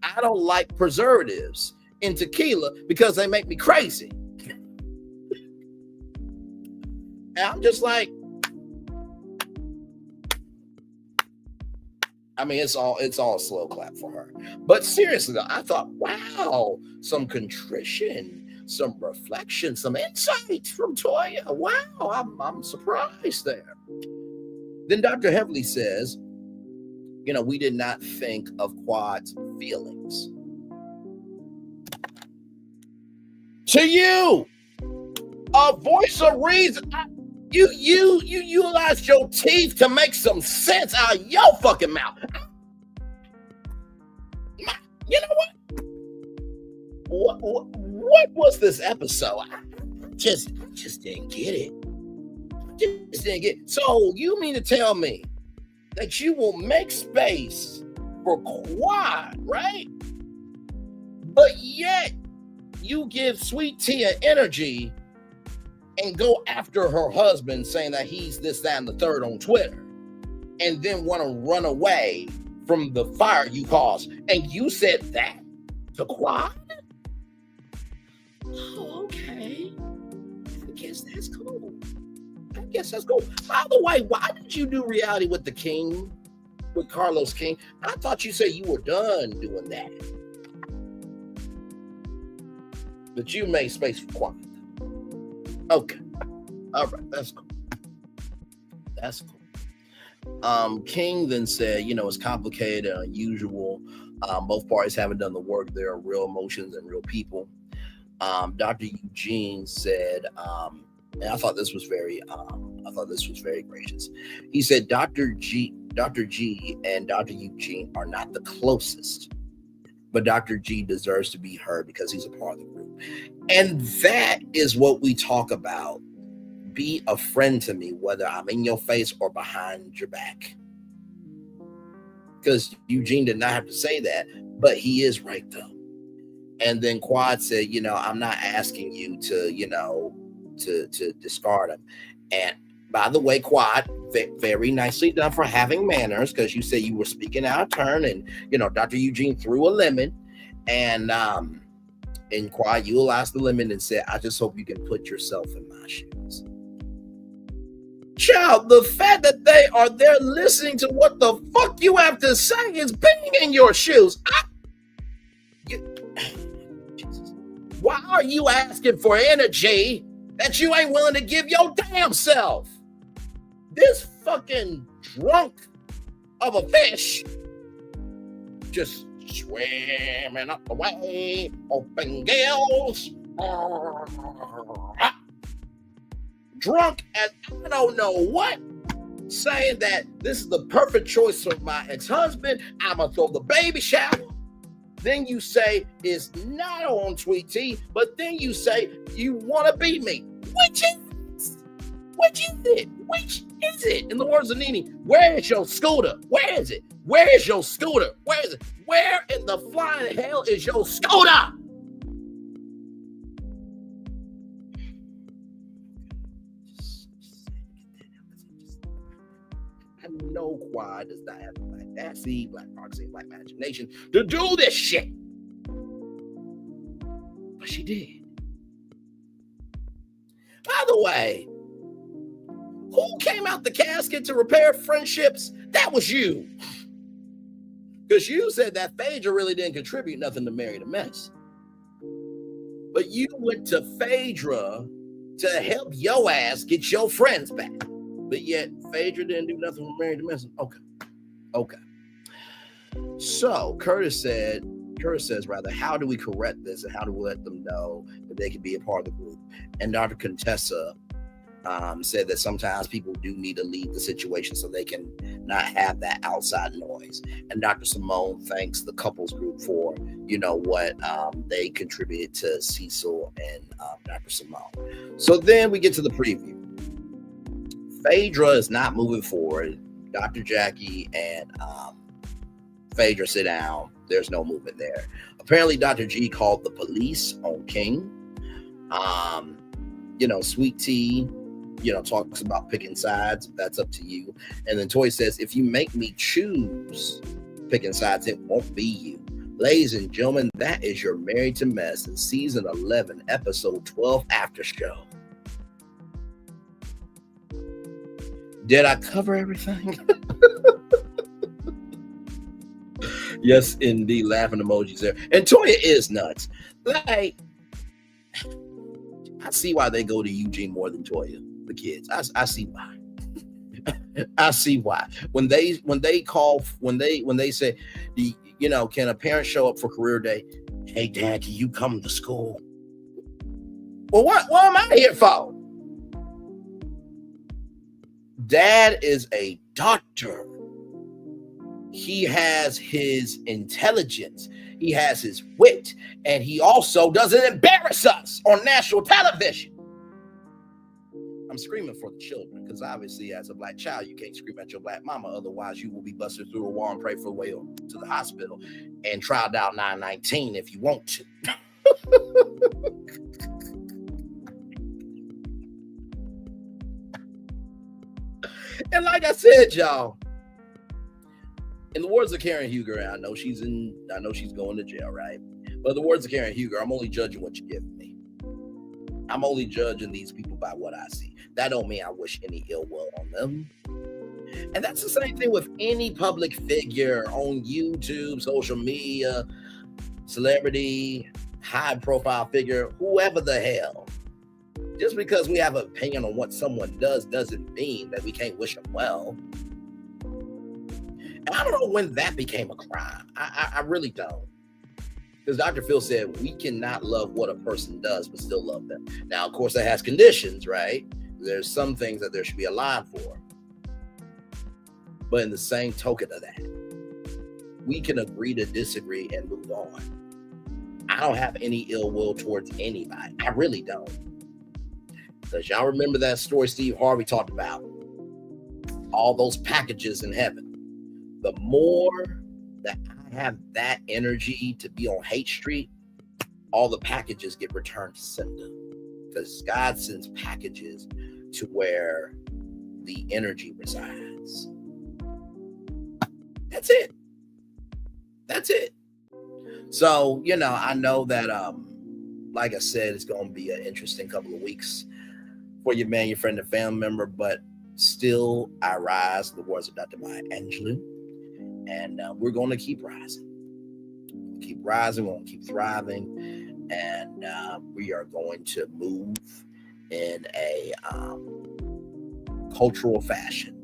I don't like preservatives in tequila because they make me crazy. And I'm just like, I mean, it's all a slow clap for her. But seriously though, I thought, wow, some contrition, some reflection, some insight from Toya. Wow, I'm surprised there. Then Dr. Heavenly says, we did not think of Quad's feelings. To you, a voice of reason. You utilized your teeth to make some sense out of your fucking mouth. You know what? What was this episode? I just didn't get it. So you mean to tell me that you will make space for Quad, right? But yet you give Sweet Tea an energy and go after her husband saying that he's this, that, and the third on Twitter, and then want to run away from the fire you caused. And you said that to Quad? Oh, okay. I guess that's cool. By the way, why did you do reality with the King, with Carlos King? I thought you said you were done doing that. But you made space for Quad. Okay. All right. That's cool. King then said, it's complicated and unusual. Both parties haven't done the work. There are real emotions and real people. Dr. Eugene said, and I thought this was very gracious. He said, Dr. G and Dr. Eugene are not the closest, but Dr. G deserves to be heard because he's a part of the group. And that is what we talk about. Be a friend to me, whether I'm in your face or behind your back. Because Eugene did not have to say that, but he is right though. And then Quad said, I'm not asking you to discard him. And by the way, Quad, very nicely done for having manners, because you said you were speaking out of turn, and Dr. Eugene threw a lemon, and Quad utilized the lemon and said, I just hope you can put yourself in my shoes. Child, the fact that they are there listening to what the fuck you have to say is being in your shoes. Jesus. Why are you asking for energy that you ain't willing to give your damn self? This fucking drunk of a fish just swimming up the way, open gills, drunk as I don't know what, saying that this is the perfect choice for my ex-husband. I'm gonna throw the baby shower. Then you say it's not on Sweet Tea, but then you say you want to be me. Which is it? Which is it? In the words of Nene, where is your scooter? Where is it? Where is your scooter? Where is it? Where in the flying hell is your scooter? I know Quad does not have the Black Dassy, Black Proxy, Black Imagination to do this shit. But she did. By the way, who came out the casket to repair friendships? That was you. Because you said that Phaedra really didn't contribute nothing to Marry the Mess. But you went to Phaedra to help your ass get your friends back. But yet Phaedra didn't do nothing with Marry the Mess. Okay. So Curtis says, how do we correct this and how do we let them know that they can be a part of the group? And Dr. Contessa said that sometimes people do need to leave the situation so they can not have that outside noise. And Dr. Simone thanks the couples group for, what they contributed to Cecil and Dr. Simone. So then we get to the preview. Phaedra is not moving forward. Dr. Jackie and Phaedra sit down. There's no movement there. Apparently, Dr. G called the police on King. Sweet Tea, talks about picking sides. That's up to you. And then Toya says, if you make me choose picking sides, it won't be you. Ladies and gentlemen, that is your Married to Mess in season 11, episode 12 after show. Did I cover everything? Yes, indeed. Laughing emojis there. And Toya is nuts. Like, I see why they go to Eugene more than Toya, the kids. I see why. I see why. When they say, can a parent show up for career day? Hey, Dad, can you come to school? Well, what am I here for? Dad is a doctor. He has his intelligence. He has his wit. And he also doesn't embarrass us on national television. I'm screaming for the children because obviously as a black child, you can't scream at your black mama. Otherwise, you will be busted through a wall and pray for the way to the hospital and trial down 919 if you want to. And like I said, y'all, in the words of Karen Huger, I know she's going to jail, right? But in the words of Karen Huger, I'm only judging what you give me. I'm only judging these people by what I see. That don't mean I wish any ill will on them. And that's the same thing with any public figure on YouTube, social media, celebrity, high profile figure, whoever the hell. Just because we have an opinion on what someone does doesn't mean that we can't wish them well. And I don't know when that became a crime. I really don't. Because Dr. Phil said we cannot love what a person does, but still love them. Now, of course, that has conditions, right? There's some things that there should be a line for. But in the same token of that, we can agree to disagree and move on. I don't have any ill will towards anybody. I really don't. Because y'all remember that story Steve Harvey talked about? All those packages in heaven. The more that I have that energy to be on Hate Street, all the packages get returned to sender. Because God sends packages to where the energy resides. That's it. That's it. So, I know that, like I said, it's going to be an interesting couple of weeks for your man, your friend, and family member, but still I rise, the words of Dr. Maya Angelou, and we're going to keep rising. Keep rising, we're going to keep thriving, and we are going to move in a cultural fashion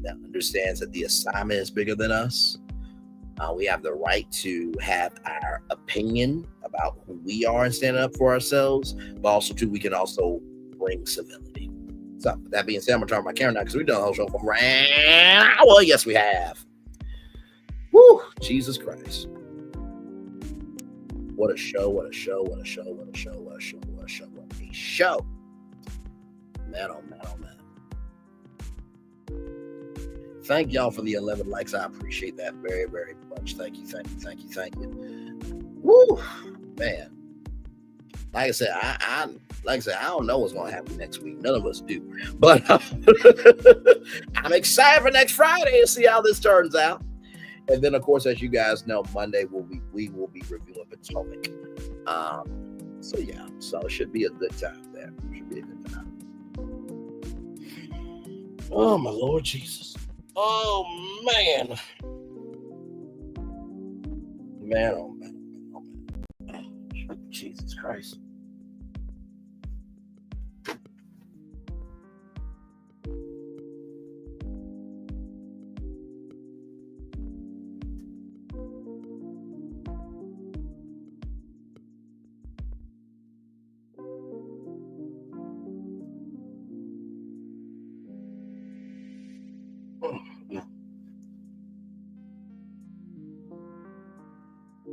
that understands that the assignment is bigger than us. We have the right to have our opinion about who we are and stand up for ourselves, but also too, we can also bring civility. So that being said, I'm gonna turn my camera now because we've done the whole show for an hour. Yes, we have. Woo, Jesus Christ. What a show, what a show, what a show, what a show, what a show, what a show, what a show. Man, oh man, oh man. Thank y'all for the 11 likes. I appreciate that very, very much. Thank you, thank you, thank you, thank you. Woo, man. Like I said, I don't know what's gonna happen next week. None of us do. But I'm excited for next Friday to see how this turns out. And then, of course, as you guys know, Monday we will be reviewing Potomac. So yeah, so it should be a good time there. Should be a good time. Oh my Lord Jesus. Oh man. Man, oh man, oh man. Jesus Christ.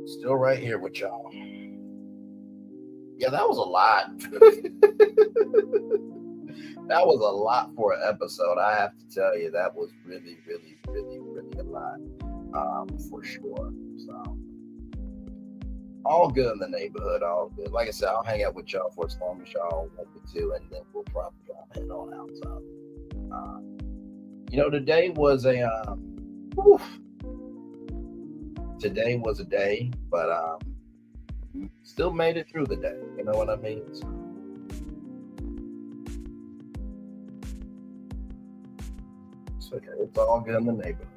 Still right here with y'all. Yeah, that was a lot. That was a lot for an episode. I have to tell you, that was really, really, really, really a lot. For sure. So all good in the neighborhood, all good. Like I said, I'll hang out with y'all for as long as y'all want me to, and then we'll probably all head on out. So today was a today was a day, but still made it through the day. You know what I mean? So yeah, it's all good in the neighborhood.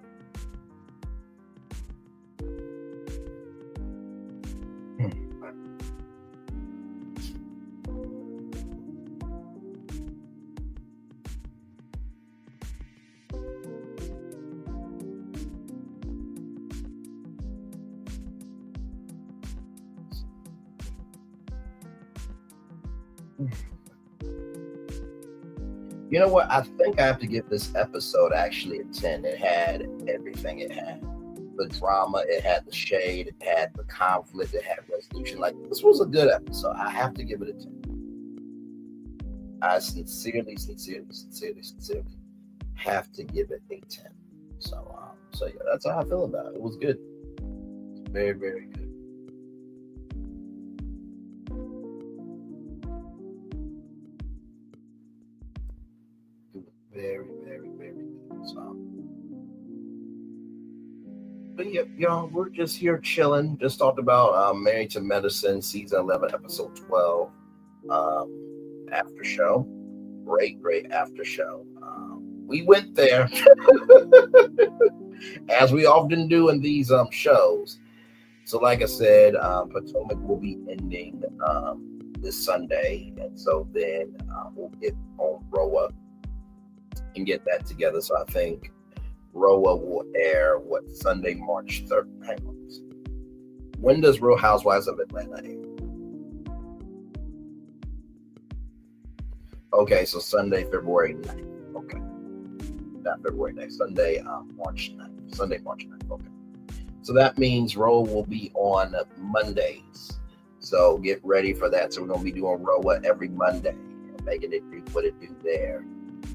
You know what? I think I have to give this episode actually a 10. It had everything it had. The drama, it had the shade, it had the conflict, it had resolution. Like, this was a good episode. I have to give it a 10. I sincerely have to give it a 10. So yeah, that's how I feel about it. It was good. Very, very good. Very, very, very good. So, but yeah, y'all, we're just here chilling. Just talked about Married to Medicine, season 11, episode 12, after show. Great after show. We went there, as we often do in these shows. So, like I said, Potomac will be ending this Sunday, and so then we'll get on Roa and get that together. So I think Roa will air Sunday, March 3rd. Hang on. When does Real Housewives of Atlanta air? Okay, so Sunday, February 9th. Okay. Not February 9th. Sunday, March 9th. Sunday, March 9th. Okay. So that means Roa will be on Mondays. So get ready for that. So we're going to be doing Roa every Monday, making it do what it do there.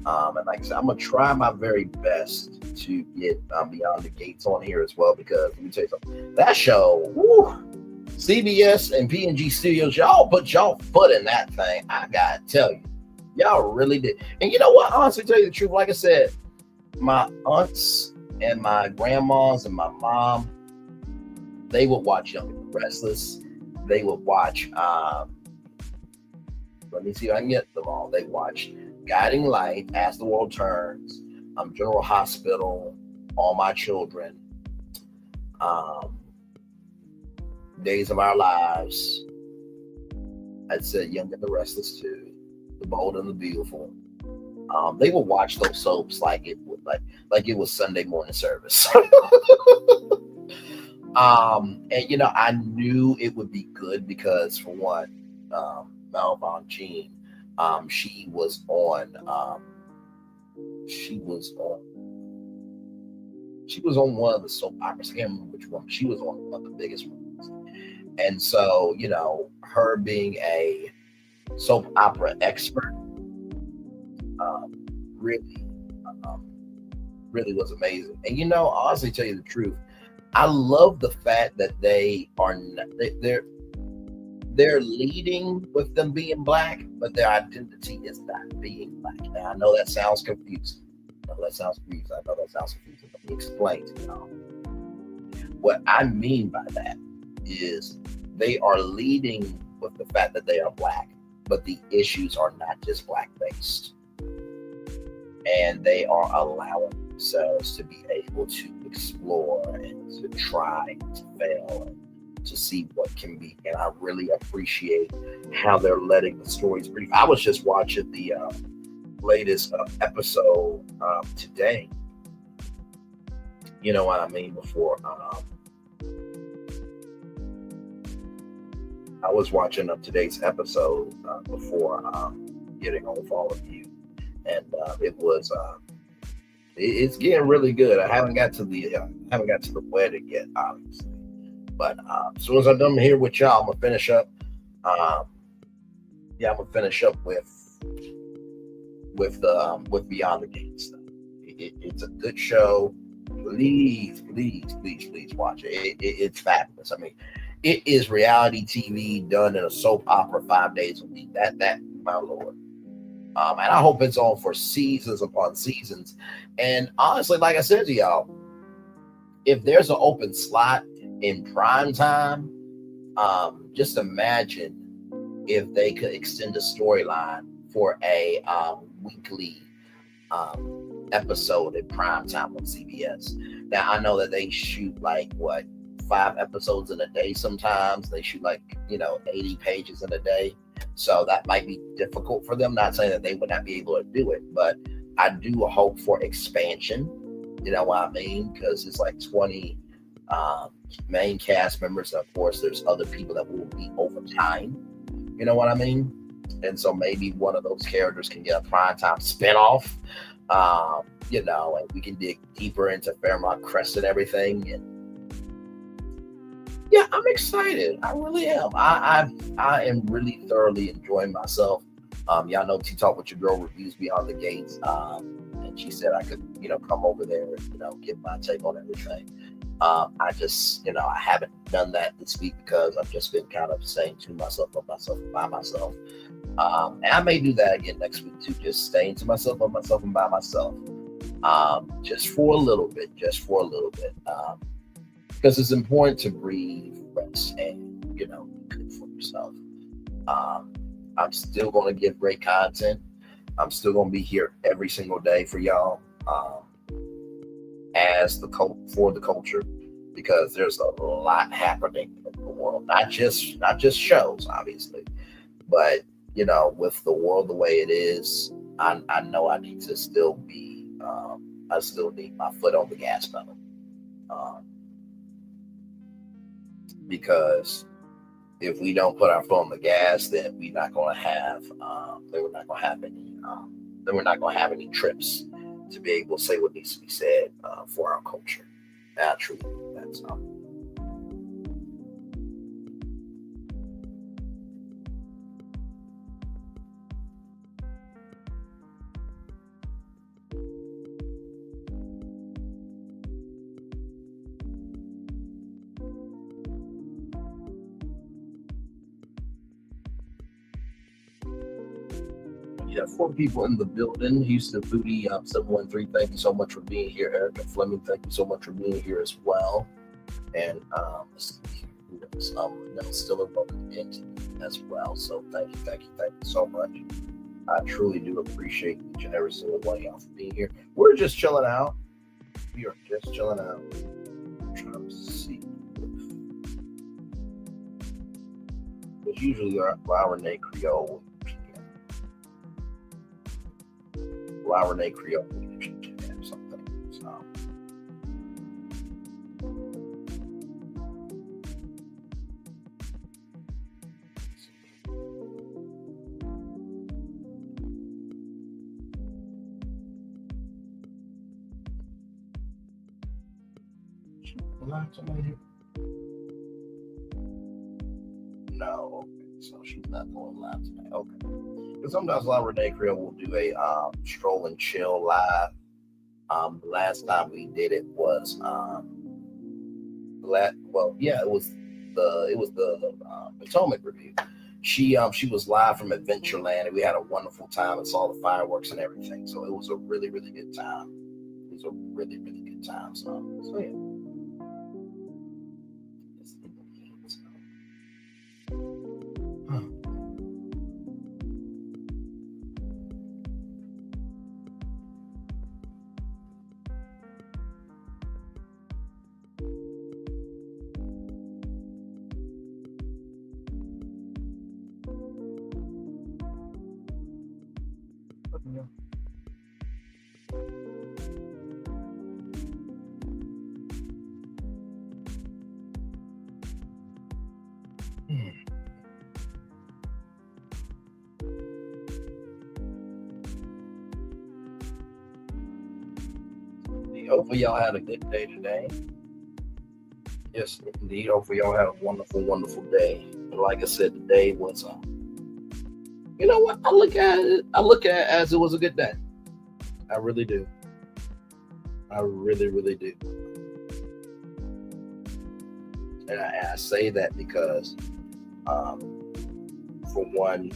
And like I said, I'm going to try my very best to get Beyond the Gates on here as well, because let me tell you something. That show, CBS and P&G Studios, y'all put y'all foot in that thing. I got to tell you. Y'all really did. And you know what? Honestly, tell you the truth, like I said, my aunts and my grandmas and my mom, they would watch Young and the Restless. They would watch, let me see if I can get them all. They watch Guiding Light, As the World Turns, General Hospital, All My Children, Days of Our Lives. I'd say Young and the Restless too, The Bold and the Beautiful. They would watch those soaps like it was Sunday morning service. And I knew it would be good because, for one, Malvon Jean, she was on one of the soap operas. I can't remember which one. She was on one of the biggest ones. And so, her being a soap opera expert, really, um, really was amazing. And I'll honestly tell you the truth. I love the fact that they are they're leading with them being black, but their identity is not being black. Now I know that sounds confusing. I know that sounds confusing. Let me explain to y'all. What I mean by that is they are leading with the fact that they are black, but the issues are not just black based. And they are allowing themselves to be able to explore and to try and to fail and to see what can be. And I really appreciate how they're letting the stories breathe. I was just watching the latest episode today. You know what I mean? Before I was watching today's episode before getting on with all of you, and it was it's getting really good. I haven't got to the wedding yet, obviously, but as soon as I'm done here with y'all, I'm gonna finish up. I'm gonna finish up with Beyond the Gates stuff. It's a good show. Please watch it. It's fabulous. I mean, it is reality TV done in a soap opera 5 days a week. That my lord. And I hope it's on for seasons upon seasons. And honestly, like I said to y'all, if there's an open slot in prime time, just imagine if they could extend the storyline for a weekly episode in prime time on CBS. Now I know that they shoot 5 episodes in a day. Sometimes they shoot 80 pages in a day, so that might be difficult for them. Not saying that they would not be able to do it, but I do hope for expansion. You know what I mean? Because it's 20 main cast members. Of course, there's other people that will be over time. You know what I mean? And so maybe one of those characters can get a primetime spinoff. And we can dig deeper into Fairmont Crest and everything. And yeah, I'm excited. I really am. I am really thoroughly enjoying myself. Y'all know T Talk with Your Girl reviews Beyond the Gates. And she said I could, come over there and, give my take on everything. I just, I haven't done that this week because I've just been kind of saying to myself, by myself. And I may do that again next week too, just staying to myself, by myself, and by myself. Just for a little bit. Because it's important to breathe, rest, and, be good for yourself. I'm still going to give great content. I'm still going to be here every single day for y'all. For the culture, because there's a lot happening in the world, not just shows, obviously, but with the world the way it is, I know I need to still be I still need my foot on the gas pedal, because if we don't put our foot on the gas, then we're not going to have any trips to be able to say what needs to be said for our culture. Truly, that's Yeah, 4 people in the building. Houston Foodie 713. Thank you so much for being here. Erica Fleming, thank you so much for being here as well. And still welcome in as well. So thank you so much. I truly do appreciate each and every single one of y'all for being here. We're just chilling out. We are just chilling out. I'm trying to see. It's usually our Renee Creole. Renee Creole or something. So No. Okay, so she's not going live tonight. Okay. Because sometimes Renee Creel will do a stroll and chill live. The last time we did it was it was the Potomac review. She was live from Adventureland, and we had a wonderful time and saw the fireworks and everything. So it was a really, really good time. It was a really, really good time. So yeah. Hopefully y'all had a good day today. Yes, indeed. Hopefully y'all had a wonderful, wonderful day. And like I said, today was you know what? I look at it as it was a good day. I really do. I really, really do. And I say that because for one,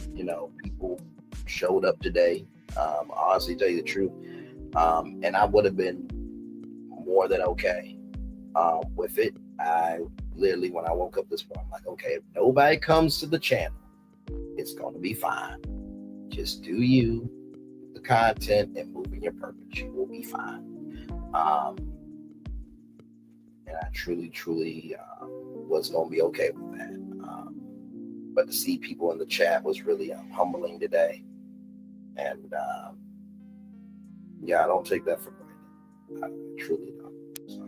people showed up today. Honestly, tell you the truth. And I would have been more than okay with it. I literally, when I woke up this morning, I'm like, okay, if nobody comes to the channel, it's going to be fine. Just do you, the content, and move in your purpose. You will be fine. And I truly, truly was going to be okay with that. But to see people in the chat was really humbling today. And I don't take that for granted. I truly don't. So.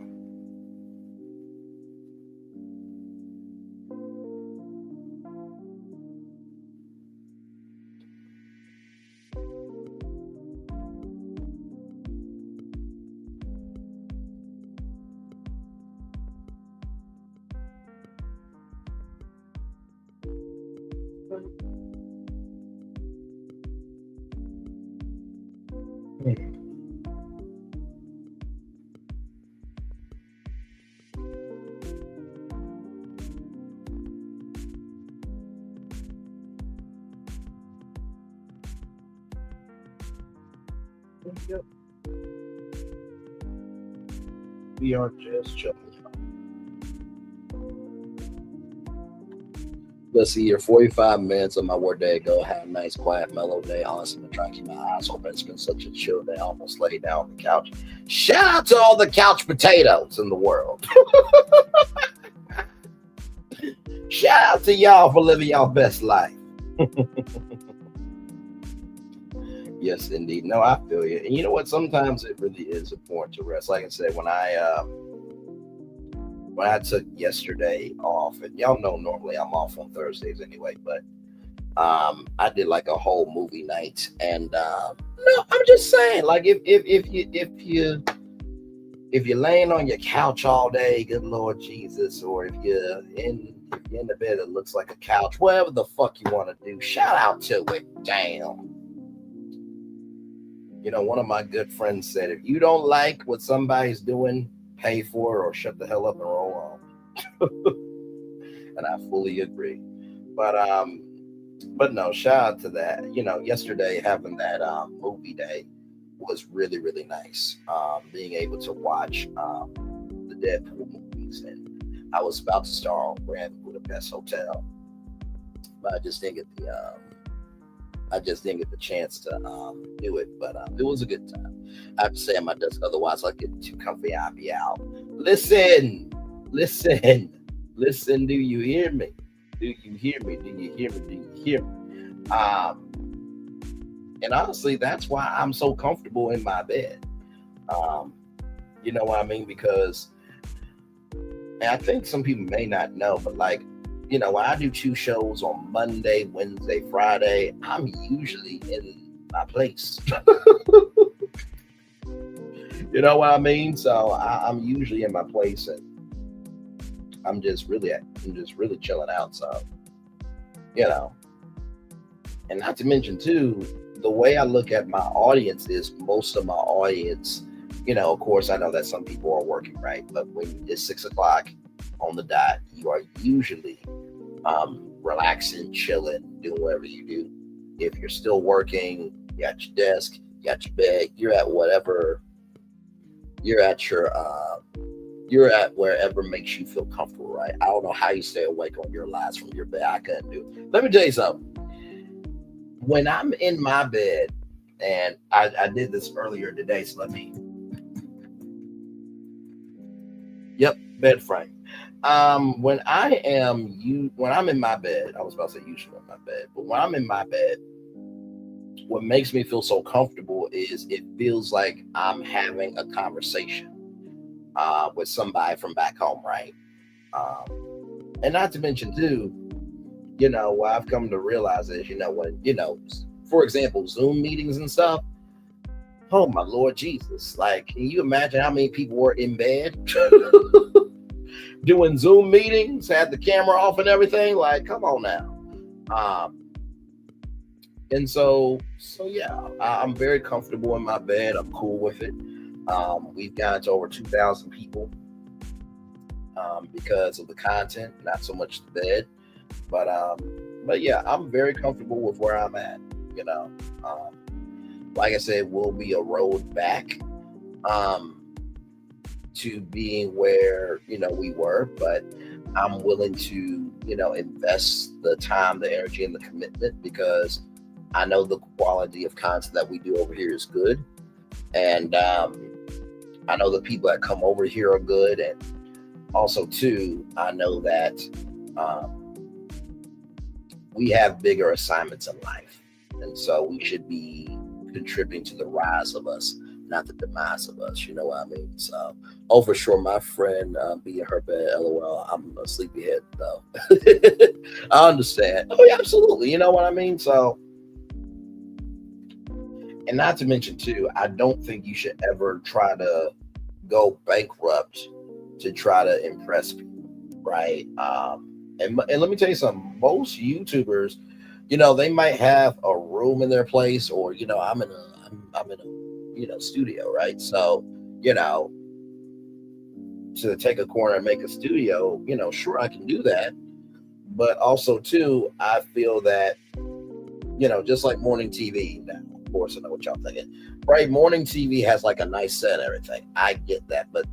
We are just chilling. Let's see here, 45 minutes of my work day ago. Had a nice, quiet, mellow day. Honestly, been trying to keep my eyes open. It's been such a chill day. I almost laid down on the couch. Shout out to all the couch potatoes in the world. Shout out to y'all for living y'all best life. Yes, indeed. No, I feel you. And you know what? Sometimes it really is important to rest. Like I said, when I took yesterday off, and y'all know normally I'm off on Thursdays anyway, but I did like a whole movie night, and no, I'm just saying, like if you're laying on your couch all day, good Lord Jesus, or if you're in the bed that looks like a couch, whatever the fuck you want to do, shout out to it. Damn. One of my good friends said, if you don't like what somebody's doing, pay for it or shut the hell up and roll on. And I fully agree. But no, shout out to that. Yesterday having that movie day was really, really nice. Being able to watch the Deadpool movies, and I was about to star on Grand Budapest Hotel, but I just didn't get the chance to do it, but it was a good time. I have to say at my desk, otherwise I'll get too comfy, I'll be out. Listen. Do you hear me? Do you hear me? And honestly, that's why I'm so comfortable in my bed. You know what I mean? Because, and I think some people may not know, but like, when I do 2 shows on Monday, Wednesday, Friday, I'm usually in my place. You know what I mean? So I'm usually in my place, and I'm just really chilling out. So you know. And not to mention too, the way I look at my audience is most of my audience, of course I know that some people are working, right? But when it's 6 o'clock on the dot, you are usually relaxing, chilling, doing whatever you do. If you're still working, you at your desk, you at your bed, you're at whatever, you're at wherever makes you feel comfortable, right? I don't know how you stay awake on your lives from your bed. I couldn't do it. Let me tell you something. When I'm in my bed, and I did this earlier today, so bed frame. When I'm in my bed, I was about to say usually in my bed, but when I'm in my bed, what makes me feel so comfortable is it feels like I'm having a conversation with somebody from back home, right? And not to mention too, what I've come to realize is, when, for example, Zoom meetings and stuff, oh my Lord Jesus, like, can you imagine how many people were in bed doing Zoom meetings, had the camera off and everything? Like, come on now. And so yeah, I'm very comfortable in my bed. I'm cool with it. We've gotten to over 2,000 people because of the content, not so much the bed. But yeah, I'm very comfortable with where I'm at. Like I said, will be a road back to being where we were, but I'm willing to invest the time, the energy, and the commitment, because I know the quality of content that we do over here is good, and I know the people that come over here are good, and also too, I know that we have bigger assignments in life, and so we should be contributing to the rise of us, not the demise of us. You know what I mean? So, for sure, my friend be in her bed. LOL. I'm a sleepyhead though. I understand. Oh yeah, absolutely. You know what I mean? So, and not to mention too, I don't think you should ever try to go bankrupt to try to impress people, right? And let me tell you something. Most YouTubers, they might have a room in their place, or I'm in a studio, right? So to take a corner and make a studio, sure, I can do that. But also too, I feel that just like morning TV now, of course I know what y'all thinking, right? Morning TV has like a nice set and everything. I get that, but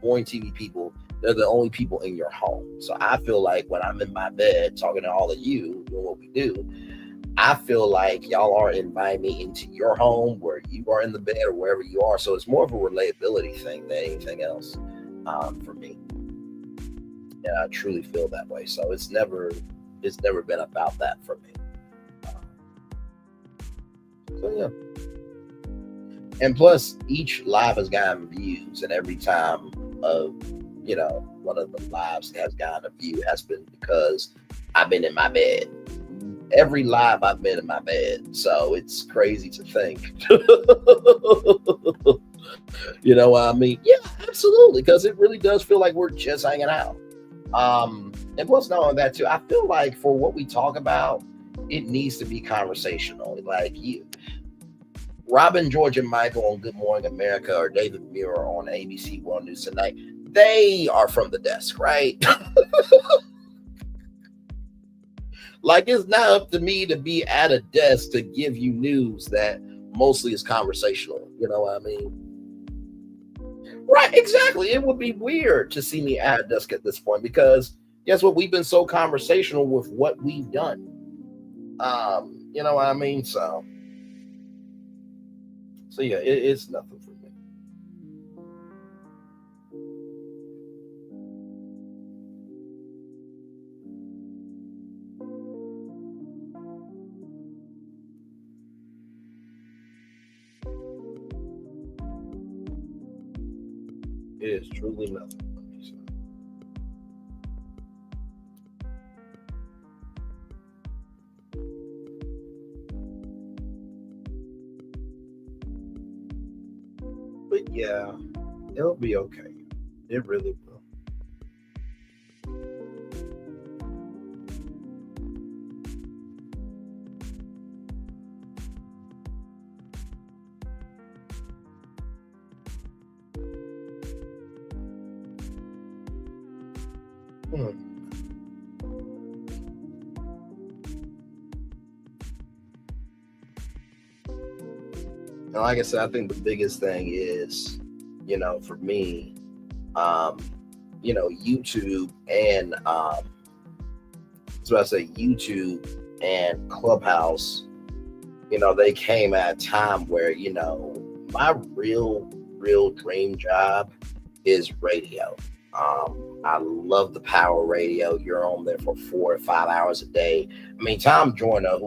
morning TV people, they're the only people in your home. So I feel like when I'm in my bed talking to all of you, doing what we do, I feel like y'all are inviting me into your home where you are in the bed or wherever you are. So it's more of a relatability thing than anything else for me. And I truly feel that way. So it's never been about that for me. So yeah. And plus, each live has gotten views, and every time one of the lives has gotten a view has been because I've been in my bed. Every live I've been in my bed, so it's crazy to think. You know what I mean? Yeah, absolutely, because it really does feel like we're just hanging out. And plus, not only that too, I feel like for what we talk about, it needs to be conversational. Like Robin, George, and Michael on Good Morning America, or David Muir on ABC World News Tonight, they are from the desk, right? Like, it's not up to me to be at a desk to give you news that mostly is conversational. You know what I mean? Right, exactly. It would be weird to see me at a desk at this point, because guess what? We've been so conversational with what we've done. You know what I mean? So yeah, it's nothing for me. It is truly nothing for me. So. But yeah, it'll be okay. It really will. And like I said, I think the biggest thing is, for me, YouTube and so I say YouTube and Clubhouse, they came at a time where, my real dream job is radio. I love the power radio. You're on there for 4 or 5 hours a day. I mean, Tom Joyner,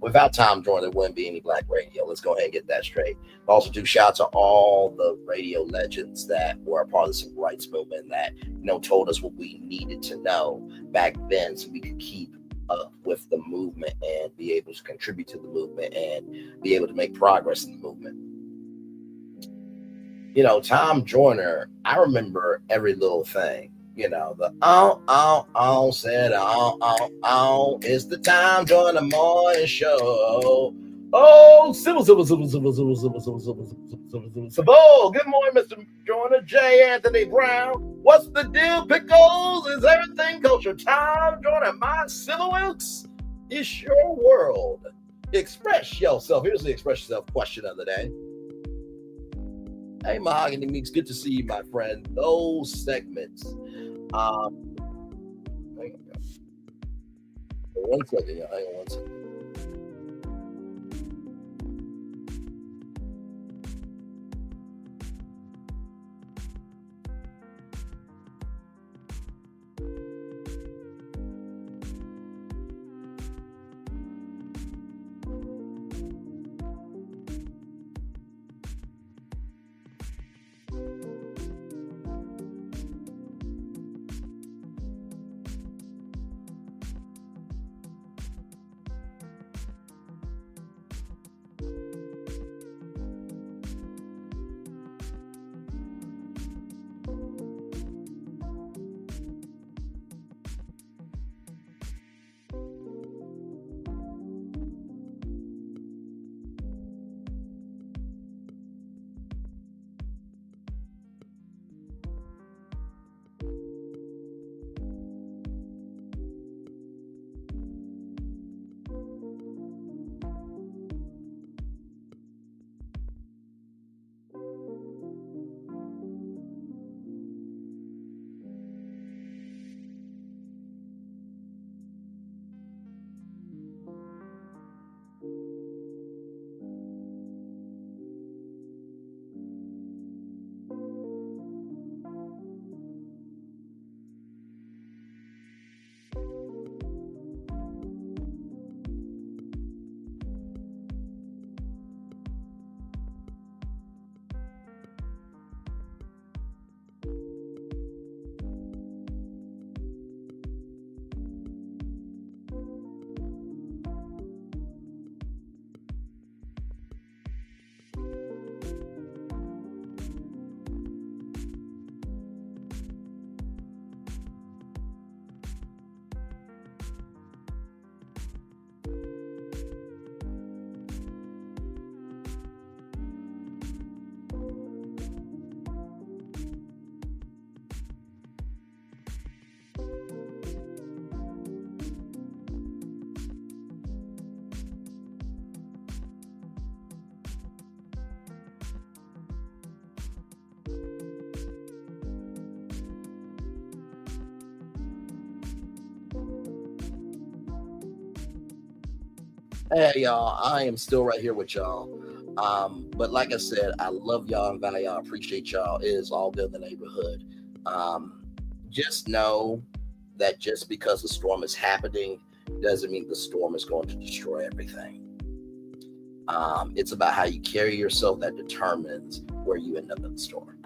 without Tom Joyner, there wouldn't be any black radio. Let's go ahead and get that straight. Also, do shout out to all the radio legends that were a part of the civil rights movement that, told us what we needed to know back then so we could keep up with the movement and be able to contribute to the movement and be able to make progress in the movement. Tom Joyner, I remember every little thing. The said it's the Tom Joyner morning show. Oh, civil. Good morning, Mr. Joyner. J. Anthony Brown. What's the deal, pickles? Is everything kosher? Tom Joyner, my civil wilks. It's your world. Express yourself. Here's the express yourself question of the day. Hey, Mahogany Meeks, good to see you, my friend. Those segments. Hang on 1 second, y'all. Hang on 1 second. Hey, y'all, I am still right here with y'all. But like I said, I love y'all and value y'all. I appreciate y'all. It is all good in the neighborhood. Just know that just because the storm is happening doesn't mean the storm is going to destroy everything. It's about how you carry yourself that determines where you end up in the storm.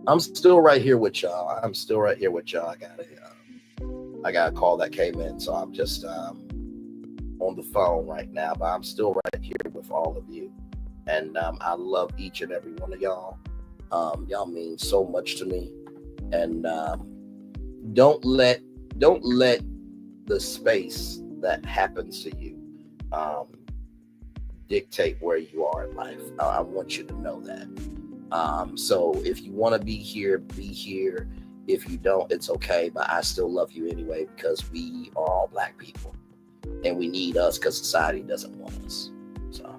I'm still right here with y'all. I'm still right here with y'all. I got a call that came in, so I'm just on the phone right now, but I'm still right here with all of you. And I love each and every one of y'all. Y'all mean so much to me. And don't let the space that happens to you dictate where you are in life. I want you to know that. So if you want to be here, be here. If you don't, it's okay. But I still love you anyway, because we are all Black people. And we need us because society doesn't want us. So.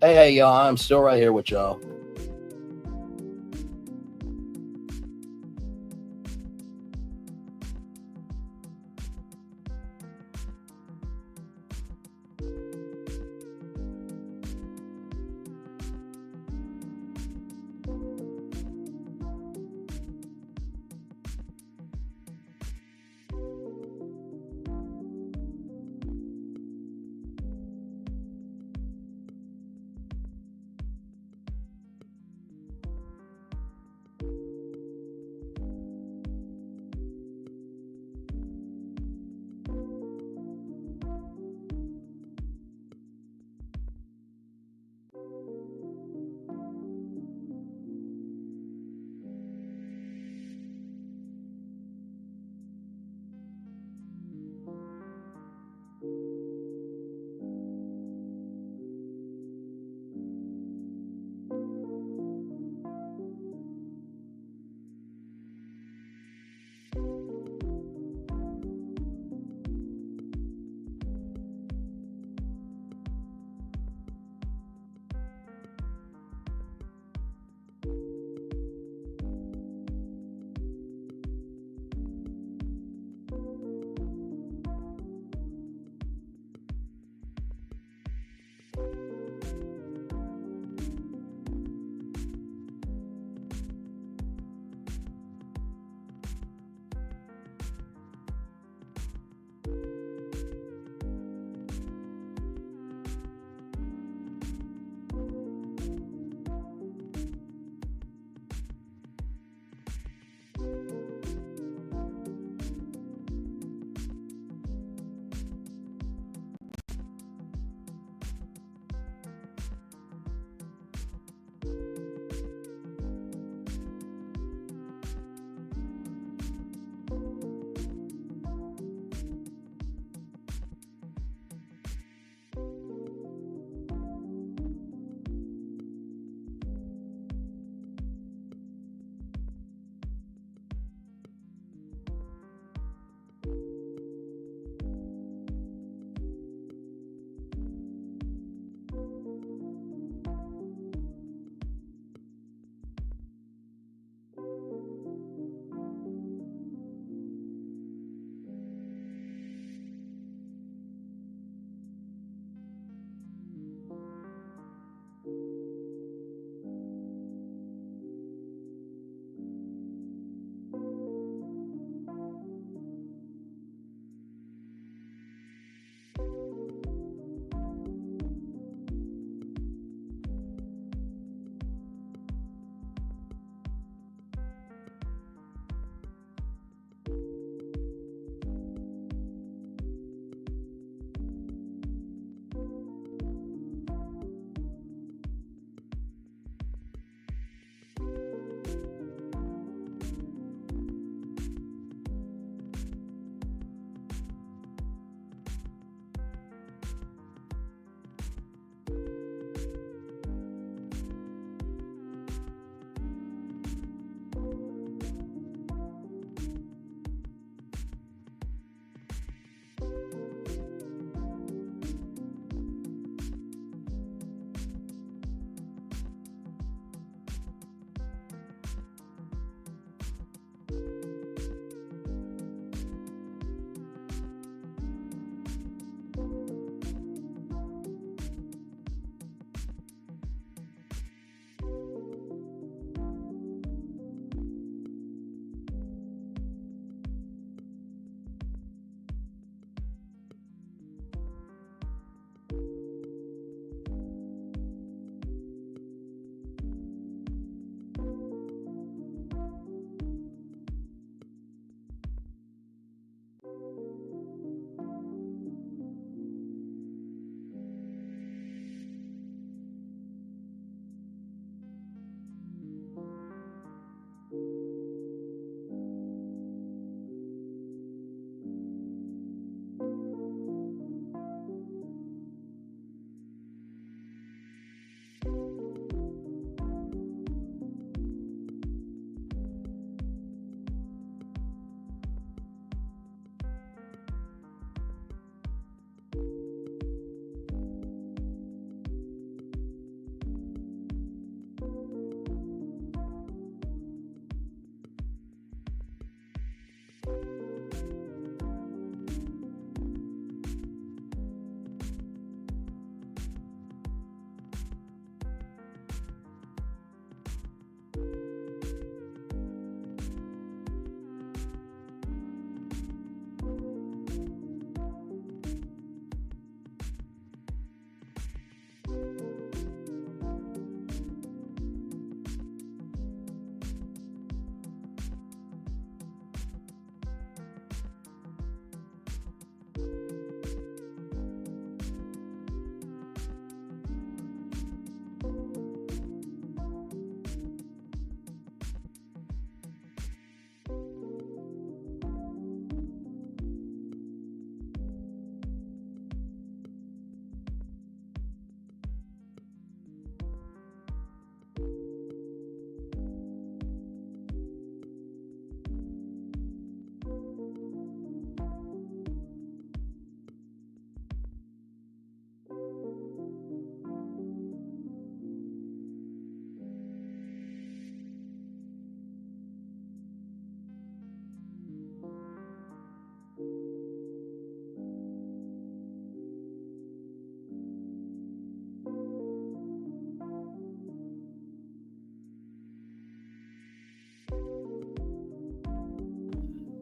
Hey, y'all, I'm still right here with y'all.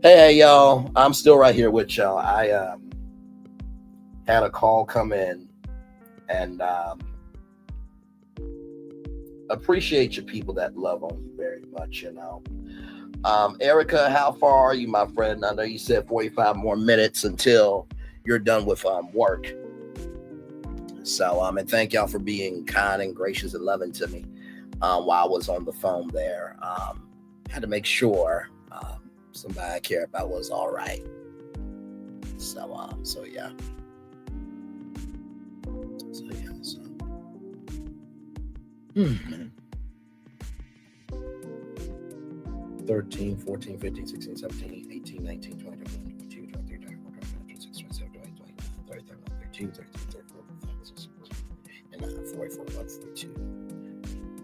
Hey, y'all. I'm still right here with y'all. I had a call come in, and appreciate you people that love on you very much, you know. Erica, how far are you, my friend? I know you said 45 more minutes until you're done with work. So, and thank y'all for being kind and gracious and loving to me while I was on the phone there. Had to make sure somebody I care about was all right. So yeah. 13, 14, 15, 16, 17, 18, 19, 20, 21, 22, 23, 24, 25, 26, 27, 28, 29, 30, 31, 32, 33, 34, 35, 44, 42.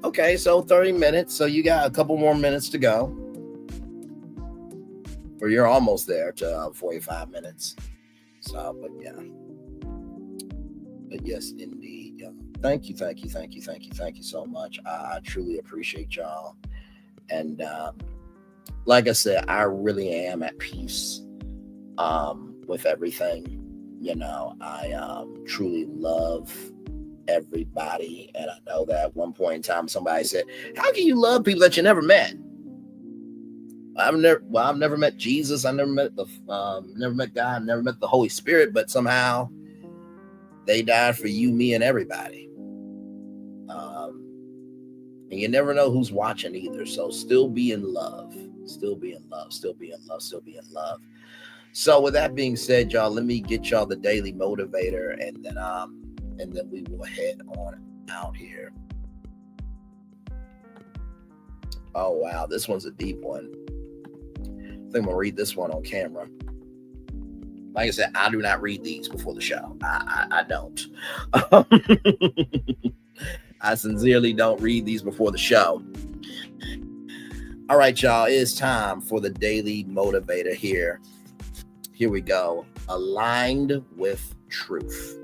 Okay, so 30 minutes. So you got a couple more minutes to go. Or you're almost there to 45 minutes. So, but yeah. But yes, indeed. Yeah. Thank you so much. I truly appreciate y'all. And like I said, I really am at peace with everything. You know, I truly love everybody. And I know that at one point in time, somebody said, how can you love people that you never met? I've never met Jesus. I never met never met God, never met the Holy Spirit, but somehow they died for you, me, and everybody. And you never know who's watching either. So still be in love. Still be in love. Still be in love. Still be in love. So with that being said, y'all, let me get y'all the daily motivator, and then we will head on out here. Oh wow, this one's a deep one. I think I'm gonna read this one on camera. Like I said, I do not read these before the show. I don't. I sincerely don't read these before the show. All right, y'all, it's time for the daily motivator here. Here we go. Aligned with truth.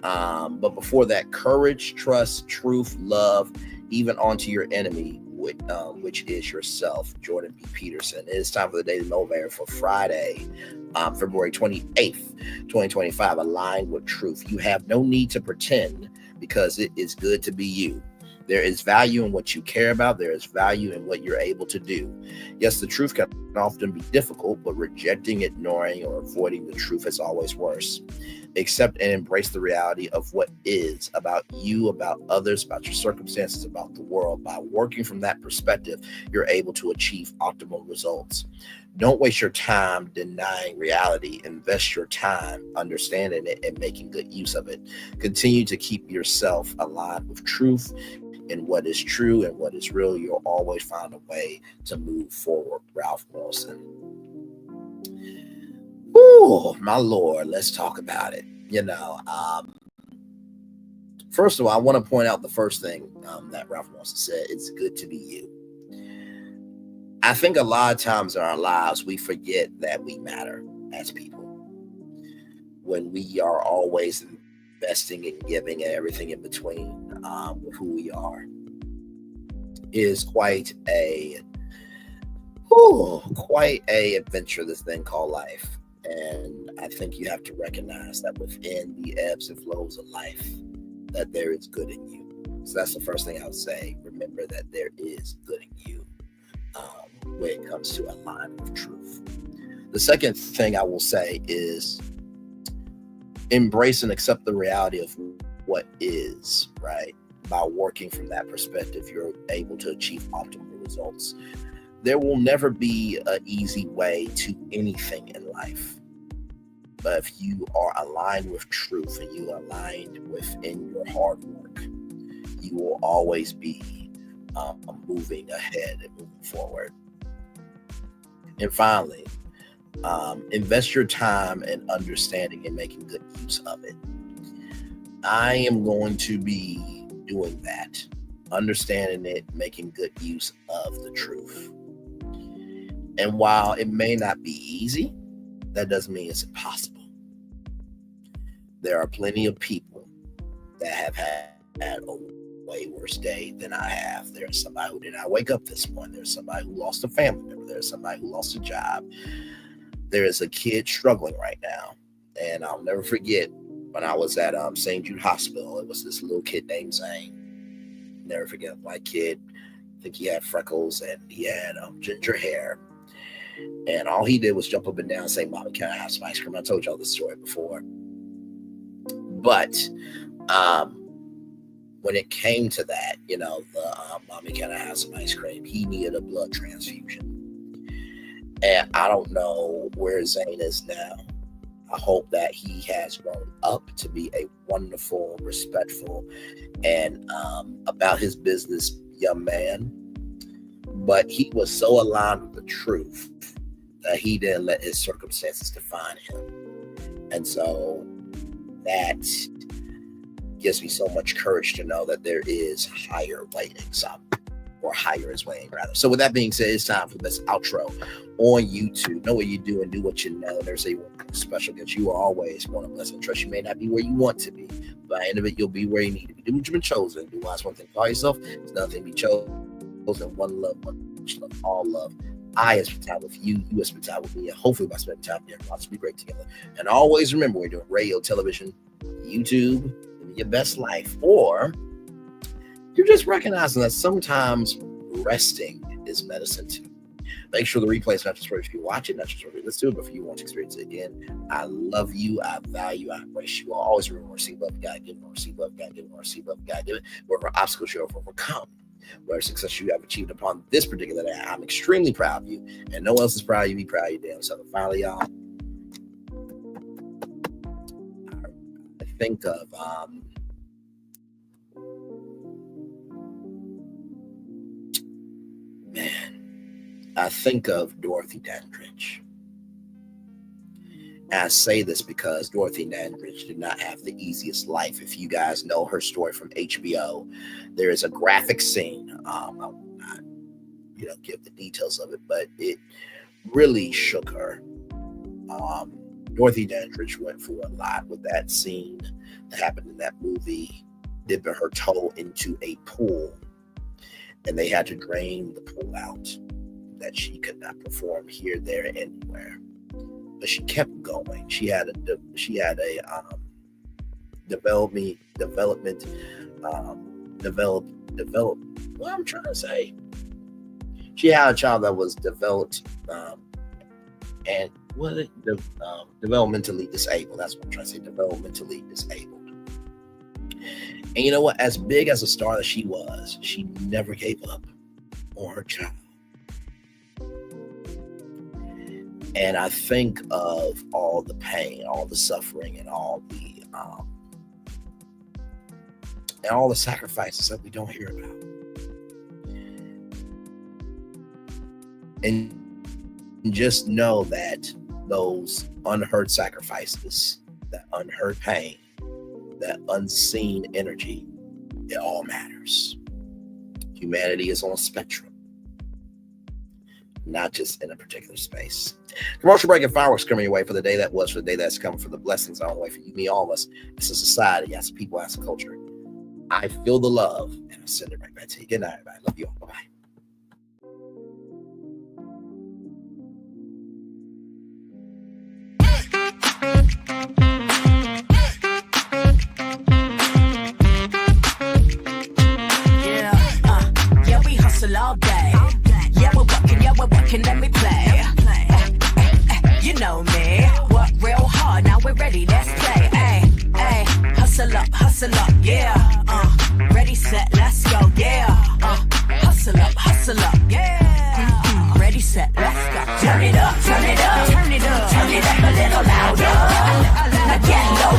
But before that, courage, trust, truth, love, even onto your enemy, which is yourself. Jordan B. Peterson. It is time for the daily motivator for Friday, February 28th, 2025. Aligned with truth. You have no need to pretend, because it is good to be you. There is value in what you care about. There is value in what you're able to do. Yes, the truth can often be difficult, but rejecting, ignoring, or avoiding the truth is always worse. Accept and embrace the reality of what is about you, about others, about your circumstances, about the world. By working from that perspective, you're able to achieve optimal results. Don't waste your time denying reality. Invest your time understanding it and making good use of it. Continue to keep yourself aligned with truth and what is true and what is real. You'll always find a way to move forward. Ralph Wilson. Ooh, my Lord, let's talk about it. You know, first of all, I want to point out the first thing that Ralph Wilson said. It's good to be you. I think a lot of times in our lives, we forget that we matter as people. When we are always investing and giving and everything in between with who we are, is quite a adventure, this thing called life. And I think you have to recognize that within the ebbs and flows of life, that there is good in you. So that's the first thing I would say. Remember that there is good in you when it comes to aligning with truth. The second thing I will say is embrace and accept the reality of what is, right? By working from that perspective, you're able to achieve optimal results. There will never be an easy way to anything in life. But if you are aligned with truth and you are aligned within your hard work, you will always be moving ahead and moving forward. And finally, invest your time in understanding and making good use of it. I am going to be doing that, understanding it, making good use of the truth. And while it may not be easy, that doesn't mean it's impossible. There are plenty of people that have had a way worse day than I have. There's somebody who did not wake up this morning. There's somebody who lost a family member. There's somebody who lost a job. There is a kid struggling right now. And I'll never forget when I was at St. Jude Hospital, it was this little kid named Zane. Never forget, white kid. I think he had freckles and he had ginger hair. And all he did was jump up and down and say, "Mommy, can I have some ice cream?" I told y'all this story before. But when it came to that, you know, the "Mommy, can I have some ice cream?" he needed a blood transfusion. And I don't know where Zane is now. I hope that he has grown up to be a wonderful, respectful, and about his business young man. But he was so aligned with the truth that he didn't let his circumstances define him. And so that gives me so much courage to know that there is higher waiting, or higher is waiting rather. So with that being said, it's time for this outro on YouTube. Know what you do and do what you know. There's a special guest. You are always one of us, and trust you may not be where you want to be, but by the end of it, you'll be where you need to be. Do what you've been chosen. Do wise one thing. Call yourself. There's nothing to be chosen. One love, one love, all love. I have spent time with you. You have spent time with me. And hopefully by spending time there, we'll be great together. And always remember, we're doing radio, television, YouTube, living your best life, or you're just recognizing that sometimes resting is medicine too. Make sure the replay is not just for if you watch it, not just for you listen to it, but for you want to experience it again. I love you. I value. I embrace you. I'll always remember, receive love, God give it, receive love, God give it, receive love, God give it. Wherever obstacles you have overcome, whatever success you have achieved upon this particular day, I'm extremely proud of you, and no one else is proud of you. Be proud of your damn self. And finally, y'all, I think of I think of Dorothy Dandridge. And I say this because Dorothy Dandridge did not have the easiest life. If you guys know her story from HBO, there is a graphic scene. I will not, give the details of it, but it really shook her. Dorothy Dandridge went through a lot with that scene that happened in that movie, dipping her toe into a pool, and they had to drain the pool out, that she could not perform here, there, anywhere. But she kept going. She had a development. What I'm trying to say. She had a child that was developed and developmentally disabled. That's what I'm trying to say. Developmentally disabled. And you know what? As big as a star that she was, she never gave up on her child. And I think of all the pain, all the suffering, and all the sacrifices that we don't hear about. And just know that those unheard sacrifices, that unheard pain, that unseen energy, it all matters. Humanity is on a spectrum, not just in a particular space. Commercial break and fireworks coming your way for the day that was, for the day that's coming, for the blessings on the way for you, me, all of us. It's a society, as a people, as a culture. I feel the love, and I send it right back to you. Good night, everybody. Love you all. Bye-bye. All day. Yeah, we're working, let me play. You know me, work real hard, now we're ready, let's play. Hey, hustle up, yeah. Ready, set, let's go, yeah. Hustle up, yeah. Ready, set, let's go. Turn it up, turn it up, turn it up, turn it up a little louder. Now get low,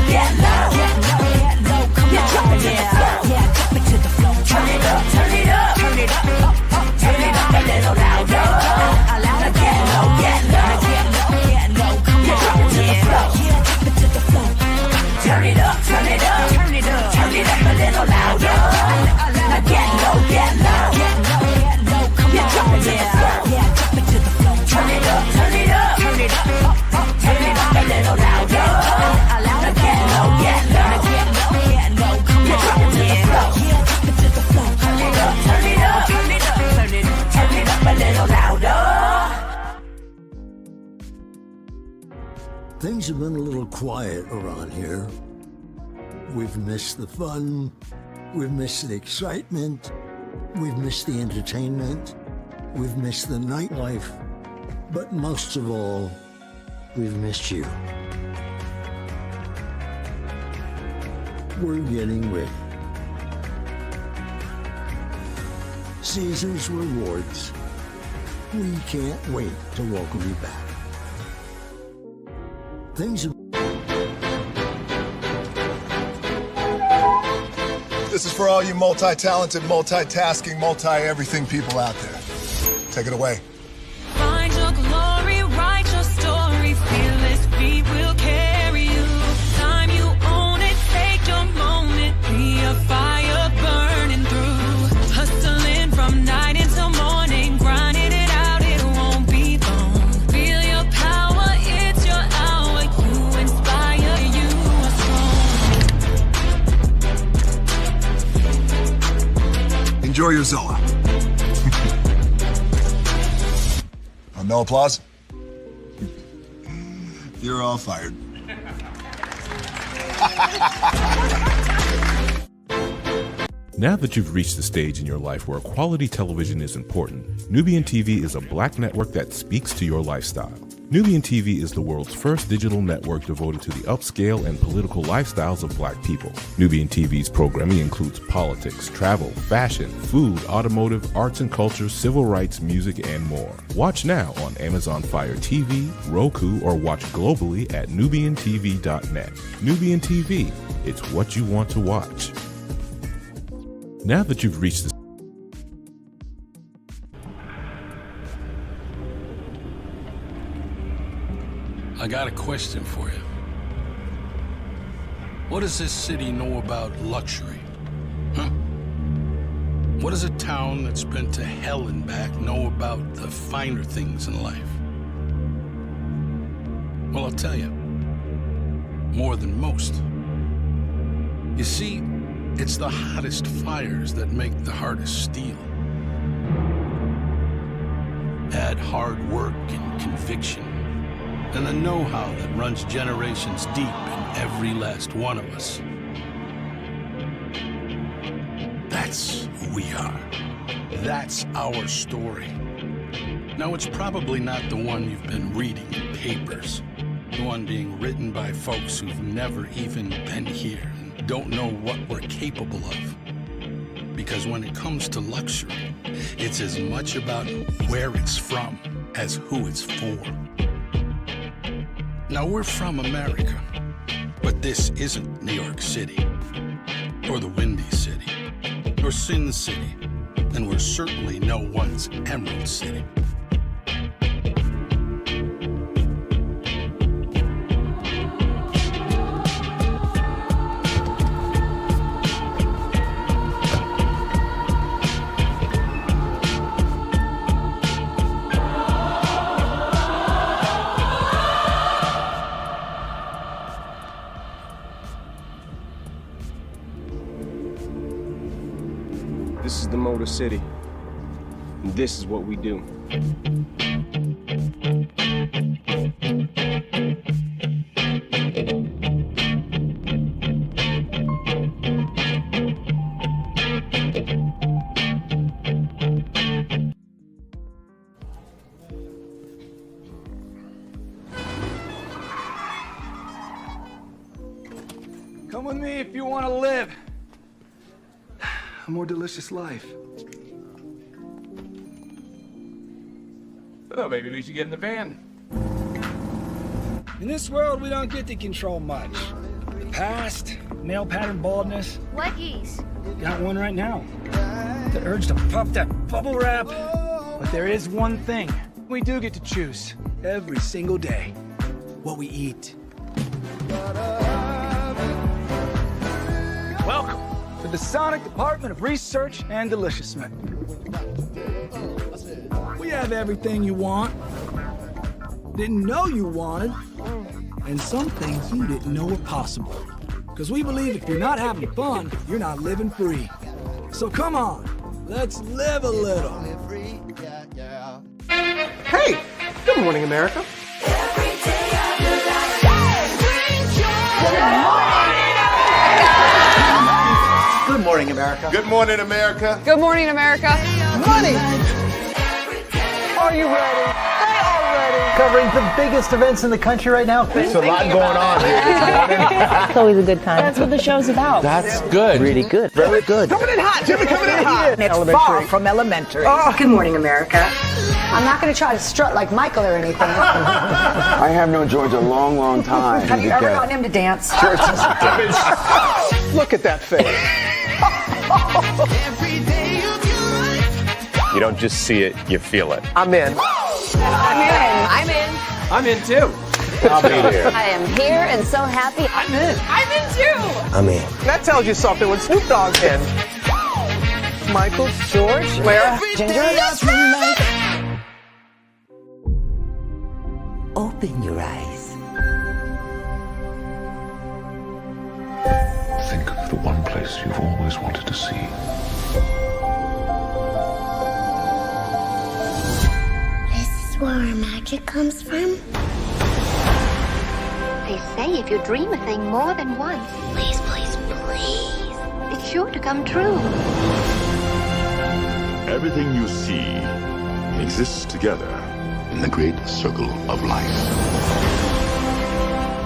come on, yeah, drop it to the floor, yeah, drop it to the floor. Turn it up, turn it up, turn it up. Turn it up a little louder. Now get low, come on, yeah, drop it to the floor, yeah, drop it to the floor. Turn it up, turn it up, turn it up, turn it have been a little quiet around here. We've missed the fun, we've missed the excitement, we've missed the entertainment, we've missed the nightlife, but most of all, we've missed you. We're getting ready. Caesar's Rewards. We can't wait to welcome you back. Things have... This is for all you multi-talented, multitasking, multi-everything people out there. Take it away. Find your glory, write your story, fearless feet will carry you. Time you own it, take your moment, be a fire burning through. Hustling from night until morning, grinding it out, it won't be long. Feel your power, it's your hour, you inspire, you are strong. Enjoy your Zola. No applause? You're all fired. Now that you've reached the stage in your life where quality television is important, Nubian TV is a black network that speaks to your lifestyle. Nubian TV is the world's first digital network devoted to the upscale and political lifestyles of black people. Nubian TV's programming includes politics, travel, fashion, food, automotive, arts and culture, civil rights, music, and more. Watch now on Amazon Fire TV, Roku, or watch globally at nubiantv.net. Nubian TV, it's what you want to watch. Now that you've reached the I got a question for you. What does this city know about luxury? Huh? What does a town that's been to hell and back know about the finer things in life? Well, I'll tell you. More than most. You see, it's the hottest fires that make the hardest steel. Add hard work and conviction, and the know-how that runs generations deep in every last one of us. That's who we are. That's our story. Now, it's probably not the one you've been reading in papers, the one being written by folks who've never even been here and don't know what we're capable of. Because when it comes to luxury, it's as much about where it's from as who it's for. Now, we're from America, but this isn't New York City, or the Windy City, or Sin City, and we're certainly no one's Emerald City. This is the Motor City, and this is what we do. Come with me if you want to live a more delicious life. Oh, maybe we should get in the van. In this world, we don't get to control much. The past, male pattern baldness. Leggies. Got one right now. The urge to puff that bubble wrap. But there is one thing we do get to choose every single day: what we eat. Welcome to the Sonic Department of Research and Deliciousment. We have everything you want, didn't know you wanted, and some things you didn't know were possible. Because we believe if you're not having fun, you're not living free. So come on, let's live a little. Hey, good morning, America. Every day I feel like morning, America. Good morning, America. Good morning, America. Money! Are you ready? They are ready. Covering the biggest events in the country right now. There's a lot going on here this morning. It's always a good time. That's what the show's about. That's good. Really good. Very good. Coming in hot. Jimmy coming in hot. It's far from elementary. Good morning, America. I'm not going to try to strut like Michael or anything. I have known George a long, long time. Have you ever gotten him to dance? Look at that face. You don't just see it, you feel it. I'm in. I'm in. I'm in too. I'll be there. I am here and so happy. I'm in. I'm in too. I'm in. That tells you something when Snoop Dogg's in. Michael, George, Lara, Ginger. Open your eyes. Think of the one place you've always wanted to see. This is where our magic comes from. They say if you dream a thing more than once, please, please, please, it's sure to come true. Everything you see exists together in the great circle of life.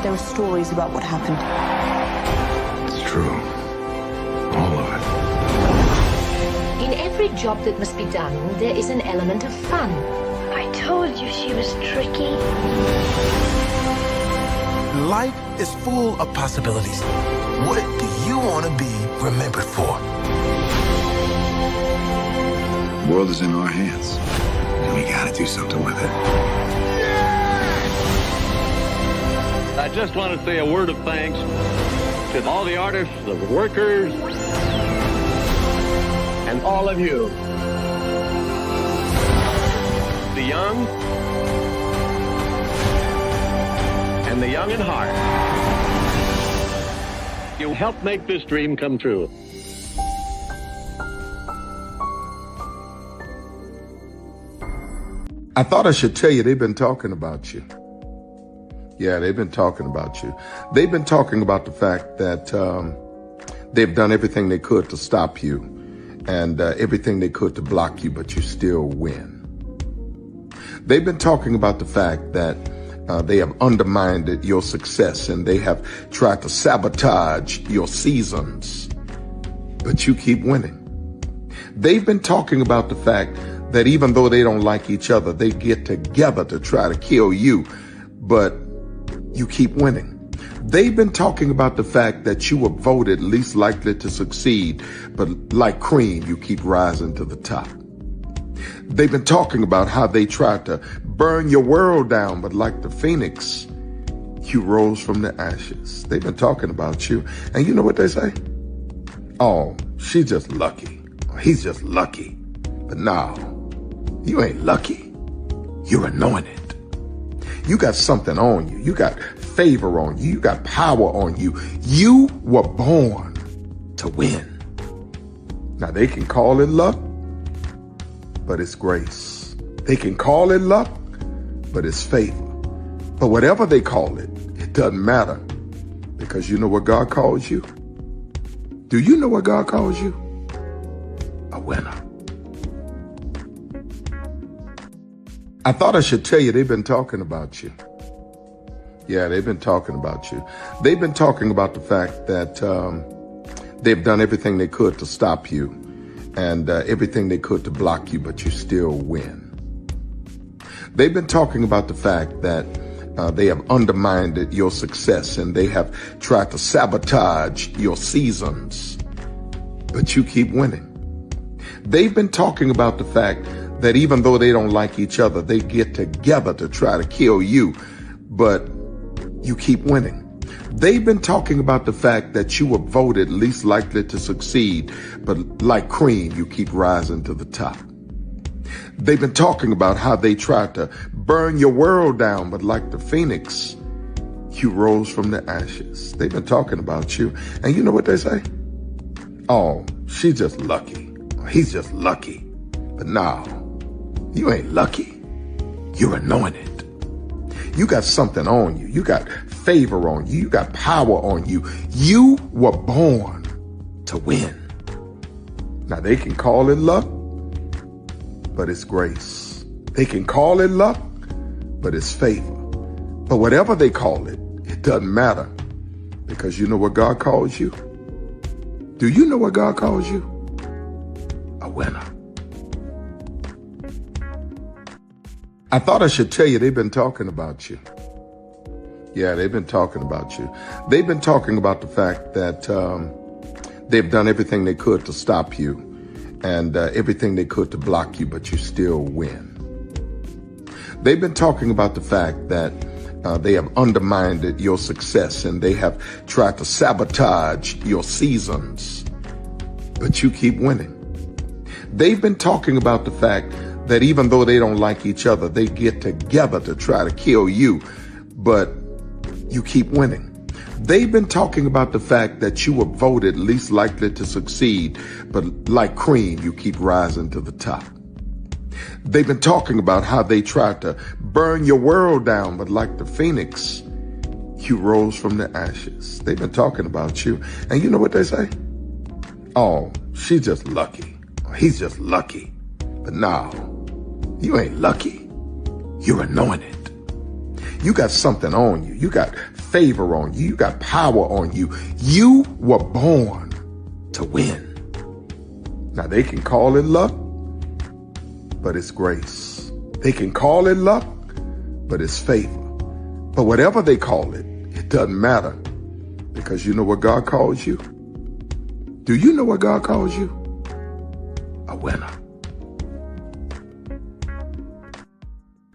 There are stories about what happened. It's true. All of it. In every job that must be done, there is an element of fun. I told you she was tricky. Life is full of possibilities. What do you want to be remembered for? The world is in our hands, and we gotta do something with it. I just want to say a word of thanks to all the artists, the workers, and all of you. The young and the young in heart. You helped make this dream come true. I thought I should tell you they've been talking about you. Yeah, they've been talking about you. They've been talking about the fact that they've done everything they could to stop you and everything they could to block you, but you still win. They've been talking about the fact that they have undermined your success and they have tried to sabotage your seasons, but you keep winning. They've been talking about the fact that even though they don't like each other, they get together to try to kill you, but you keep winning. They've been talking about the fact that you were voted least likely to succeed, but like cream, you keep rising to the top. They've been talking about how they tried to burn your world down, but like the phoenix, you rose from the ashes. They've been talking about you, and you know what they say? Oh, she's just lucky. He's just lucky. But no, you ain't lucky. You're anointed. You got something on you. You got favor on you. You got power on you. You were born to win. Now they can call it luck, but it's grace. They can call it luck, but it's favor. But whatever they call it, it doesn't matter, because you know what God calls you? Do you know what God calls you? A winner. I thought I should tell you they've been talking about you. Yeah, they've been talking about you. They've been talking about the fact that they've done everything they could to stop you and everything they could to block you, but you still win. They've been talking about the fact that they have undermined your success and they have tried to sabotage your seasons, but you keep winning. They've been talking about the fact that even though they don't like each other, they get together to try to kill you, but you keep winning. They've been talking about the fact that you were voted least likely to succeed, but like cream, you keep rising to the top. They've been talking about how they tried to burn your world down, but like the phoenix, you rose from the ashes. They've been talking about you, and you know what they say? Oh, she's just lucky. He's just lucky. But no, you ain't lucky. You're anointed. You got something on you. You got favor on you. You got power on you. You were born to win. Now, they can call it luck, but it's grace. They can call it luck, but it's favor. But whatever they call it, it doesn't matter, because you know what God calls you? Do you know what God calls you? A winner. I thought I should tell you, they've been talking about you. Yeah, they've been talking about you. They've been talking about the fact that they've done everything they could to stop you and everything they could to block you, but you still win. They've been talking about the fact that they have undermined your success and they have tried to sabotage your seasons, but you keep winning. They've been talking about the fact that even though they don't like each other, they get together to try to kill you, but you keep winning. They've been talking about the fact that you were voted least likely to succeed, but like cream, you keep rising to the top. They've been talking about how they tried to burn your world down, but like the phoenix, you rose from the ashes. They've been talking about you. And you know what they say? Oh, she's just lucky. He's just lucky. But no, you ain't lucky. You're anointed. You got something on you. You got favor on you. You got power on you. You were born to win. Now, they can call it luck, but it's grace. They can call it luck, but it's favor. But whatever they call it, it doesn't matter, because you know what God calls you? Do you know what God calls you? A winner.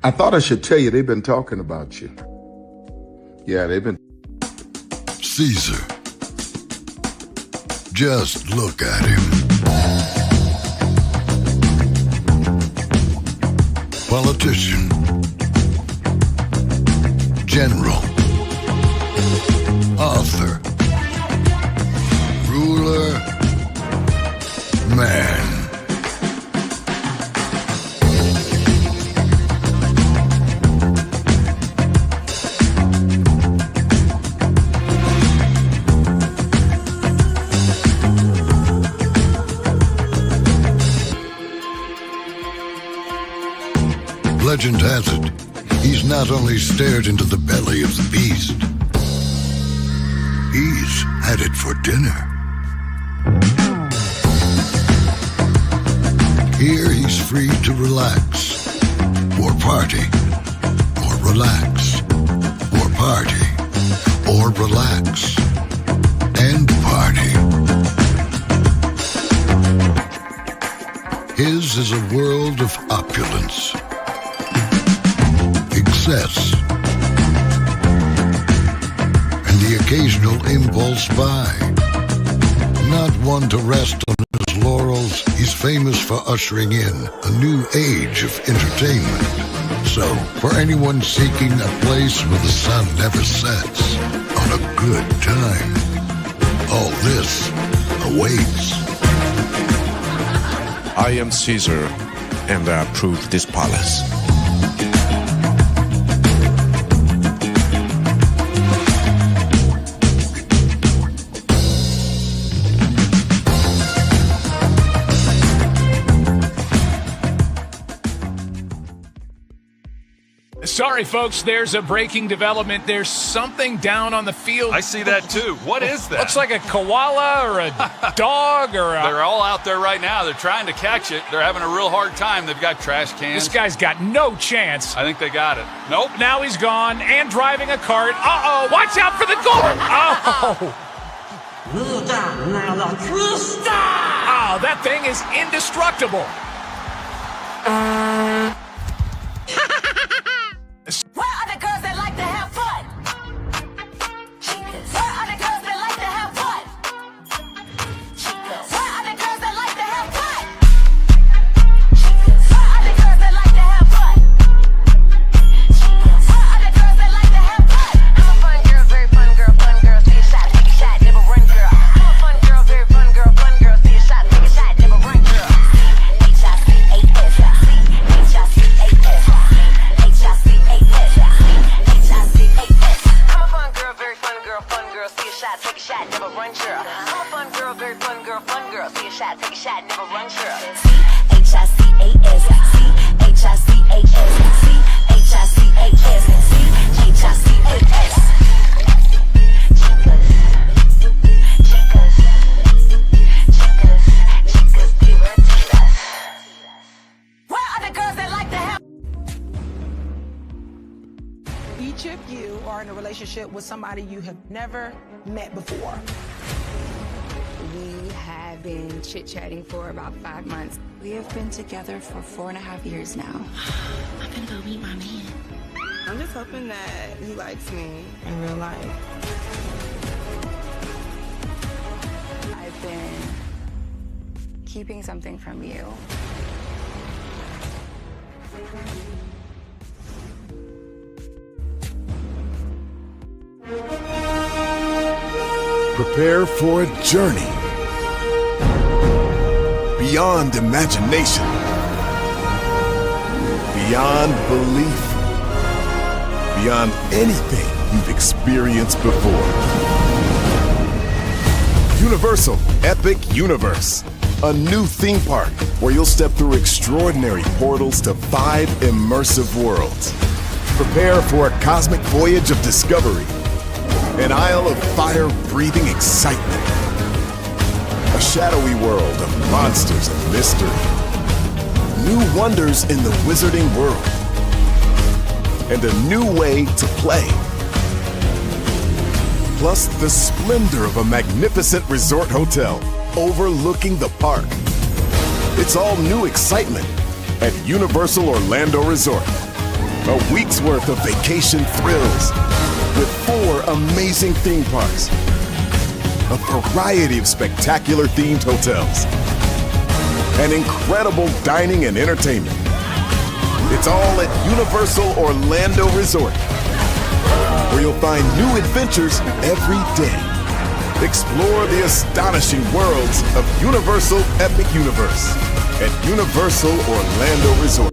I thought I should tell you, they've been talking about you. Yeah, they've been. Caesar. Just look at him. Politician. General. Author. Ruler. Man. Legend has it, he's not only stared into the belly of the beast, he's had it for dinner. Here he's free to relax, or party, or relax, or party, or relax, and party. His is a world of opulence, excess, and the occasional impulse buy. Not one to rest on his laurels, he's famous for ushering in a new age of entertainment. So, for anyone seeking a place where the sun never sets on a good time, all this awaits. I am Caesar, and I approve this palace. Sorry, folks, there's a breaking development. There's something down on the field. I see that, too. What is that? Looks like a koala or a dog or a... They're all out there right now. They're trying to catch it. They're having a real hard time. They've got trash cans. This guy's got no chance. I think they got it. Nope. Now he's gone and driving a cart. Uh-oh, watch out for the goal. Oh. Oh, that thing is indestructible. Where are the girls that like to have fun? Where are the girls that like to have fun? Where are the girls that like to have fun? Where are the girls that like to have fun? Where are the girls that like to have fun? I'm a fun girl, very fun girl, see a shot, take a shot, never run girl. I'm a fun girl, very fun girl, see a shot, take a shot, never run girl. H-I-C-A-S, C-H-I-C. shot, take a shot, never run, girl. I'm a fun girl, very fun girl, fun girl. See a shot, take a shot, never run, girl. C-H-I-C-A-S, C-H-I-C-A-S, C-H-I-C-A-S, C-H-I-C-A-S. Each of you are in a relationship with somebody you have never met before. We have been chit-chatting for about 5 months. We have been together for 4.5 years now. I'm gonna go meet my man. I'm just hoping that he likes me in real life. I've been keeping something from you. Prepare for a journey beyond imagination, beyond belief, beyond anything you've experienced before. Universal Epic Universe, a new theme park where you'll step through extraordinary portals to 5 immersive worlds. Prepare for a cosmic voyage of discovery, an isle of fire-breathing excitement, a shadowy world of monsters and mystery, new wonders in the wizarding world, and a new way to play. Plus the splendor of a magnificent resort hotel overlooking the park. It's all new excitement at Universal Orlando Resort. A week's worth of vacation thrills with 4 amazing theme parks, a variety of spectacular themed hotels, and incredible dining and entertainment. It's all at Universal Orlando Resort, where you'll find new adventures every day. Explore the astonishing worlds of Universal Epic Universe at Universal Orlando Resort.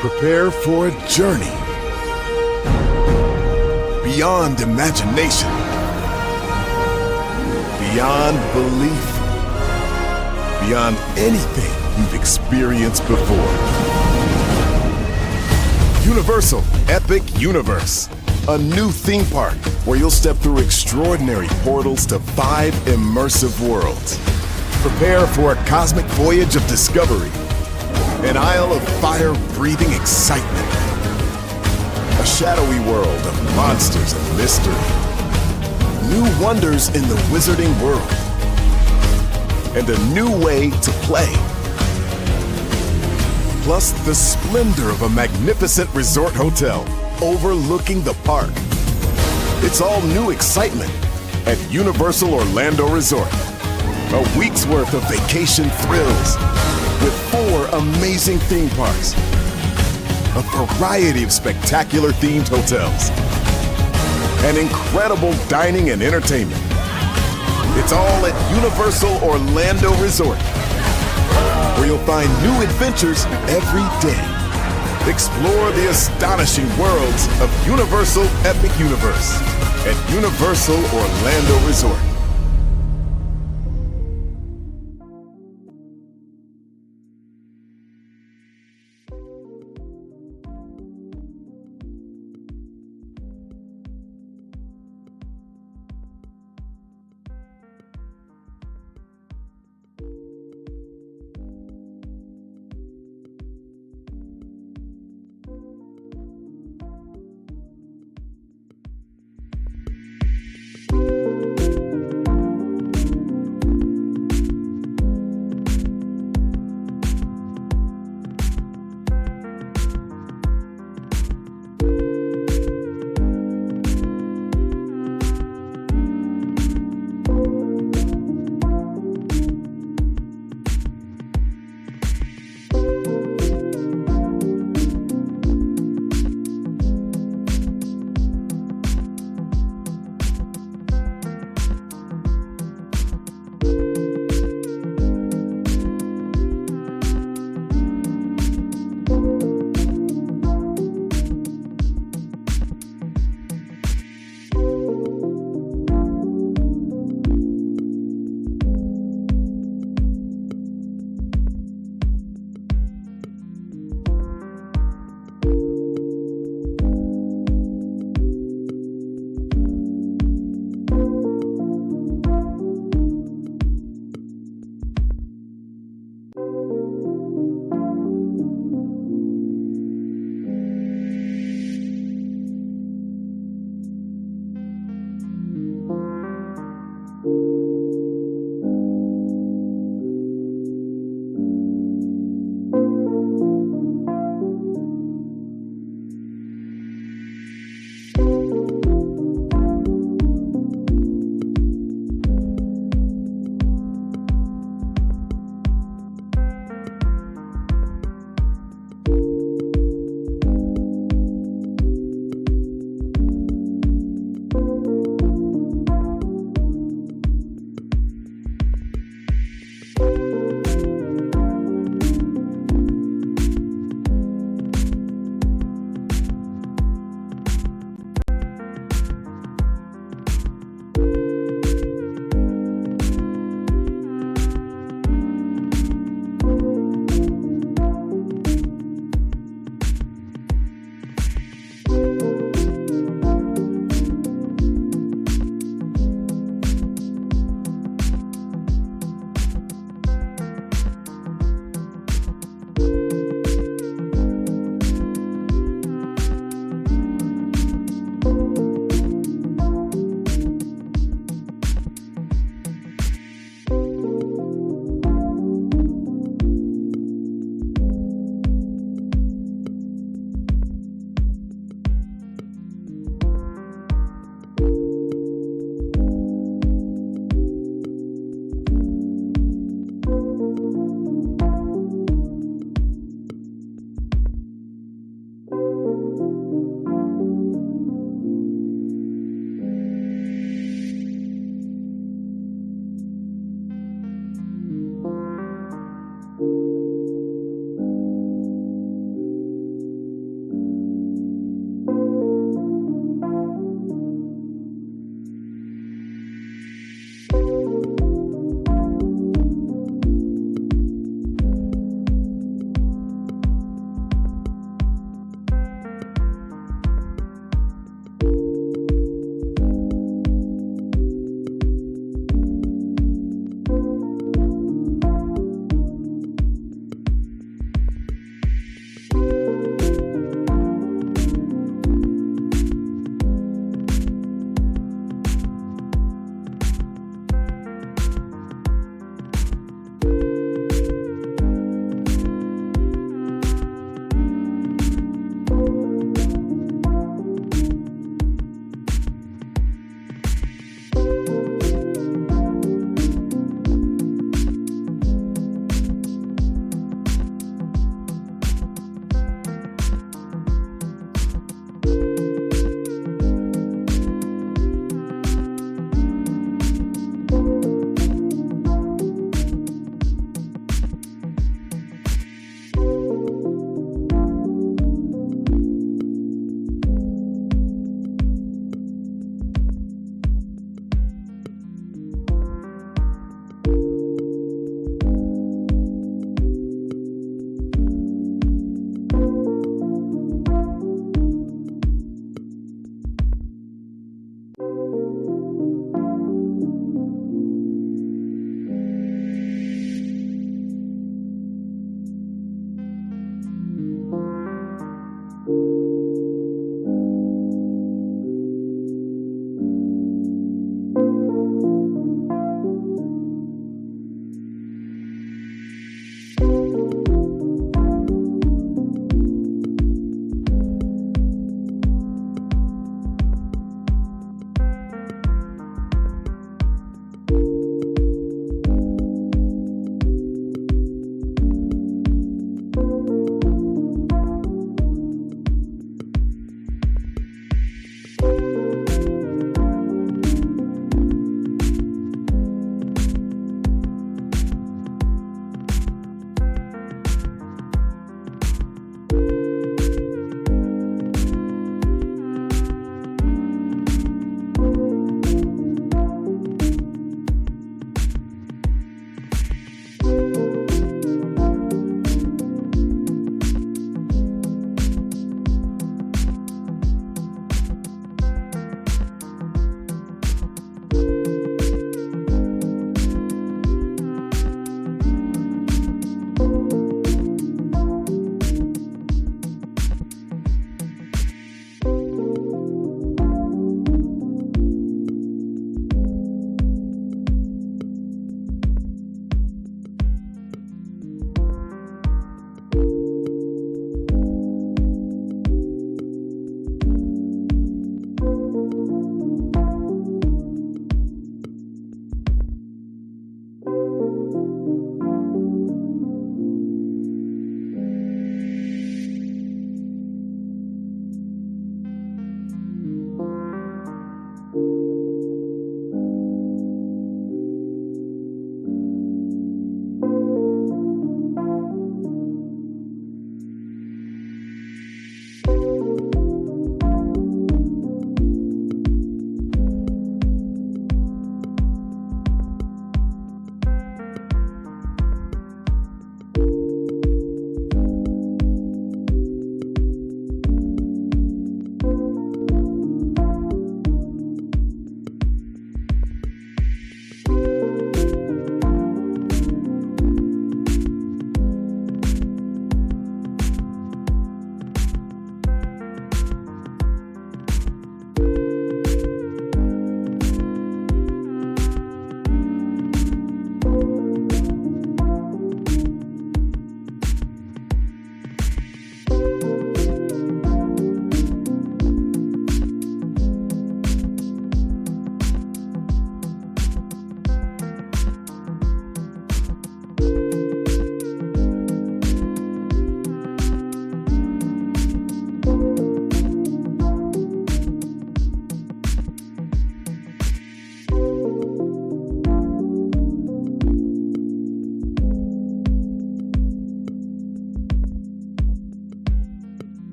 Prepare for a journey beyond imagination, beyond belief, beyond anything you've experienced before. Universal Epic Universe, a new theme park where you'll step through extraordinary portals to 5 immersive worlds. Prepare for a cosmic voyage of discovery, an isle of fire-breathing excitement, a shadowy world of monsters and mystery, new wonders in the wizarding world, and a new way to play. Plus the splendor of a magnificent resort hotel overlooking the park. It's all new excitement at Universal Orlando Resort. A week's worth of vacation thrills with 4 amazing theme parks, a variety of spectacular themed hotels, and incredible dining and entertainment. It's all at Universal Orlando Resort, where you'll find new adventures every day. Explore the astonishing worlds of Universal Epic Universe at Universal Orlando Resort.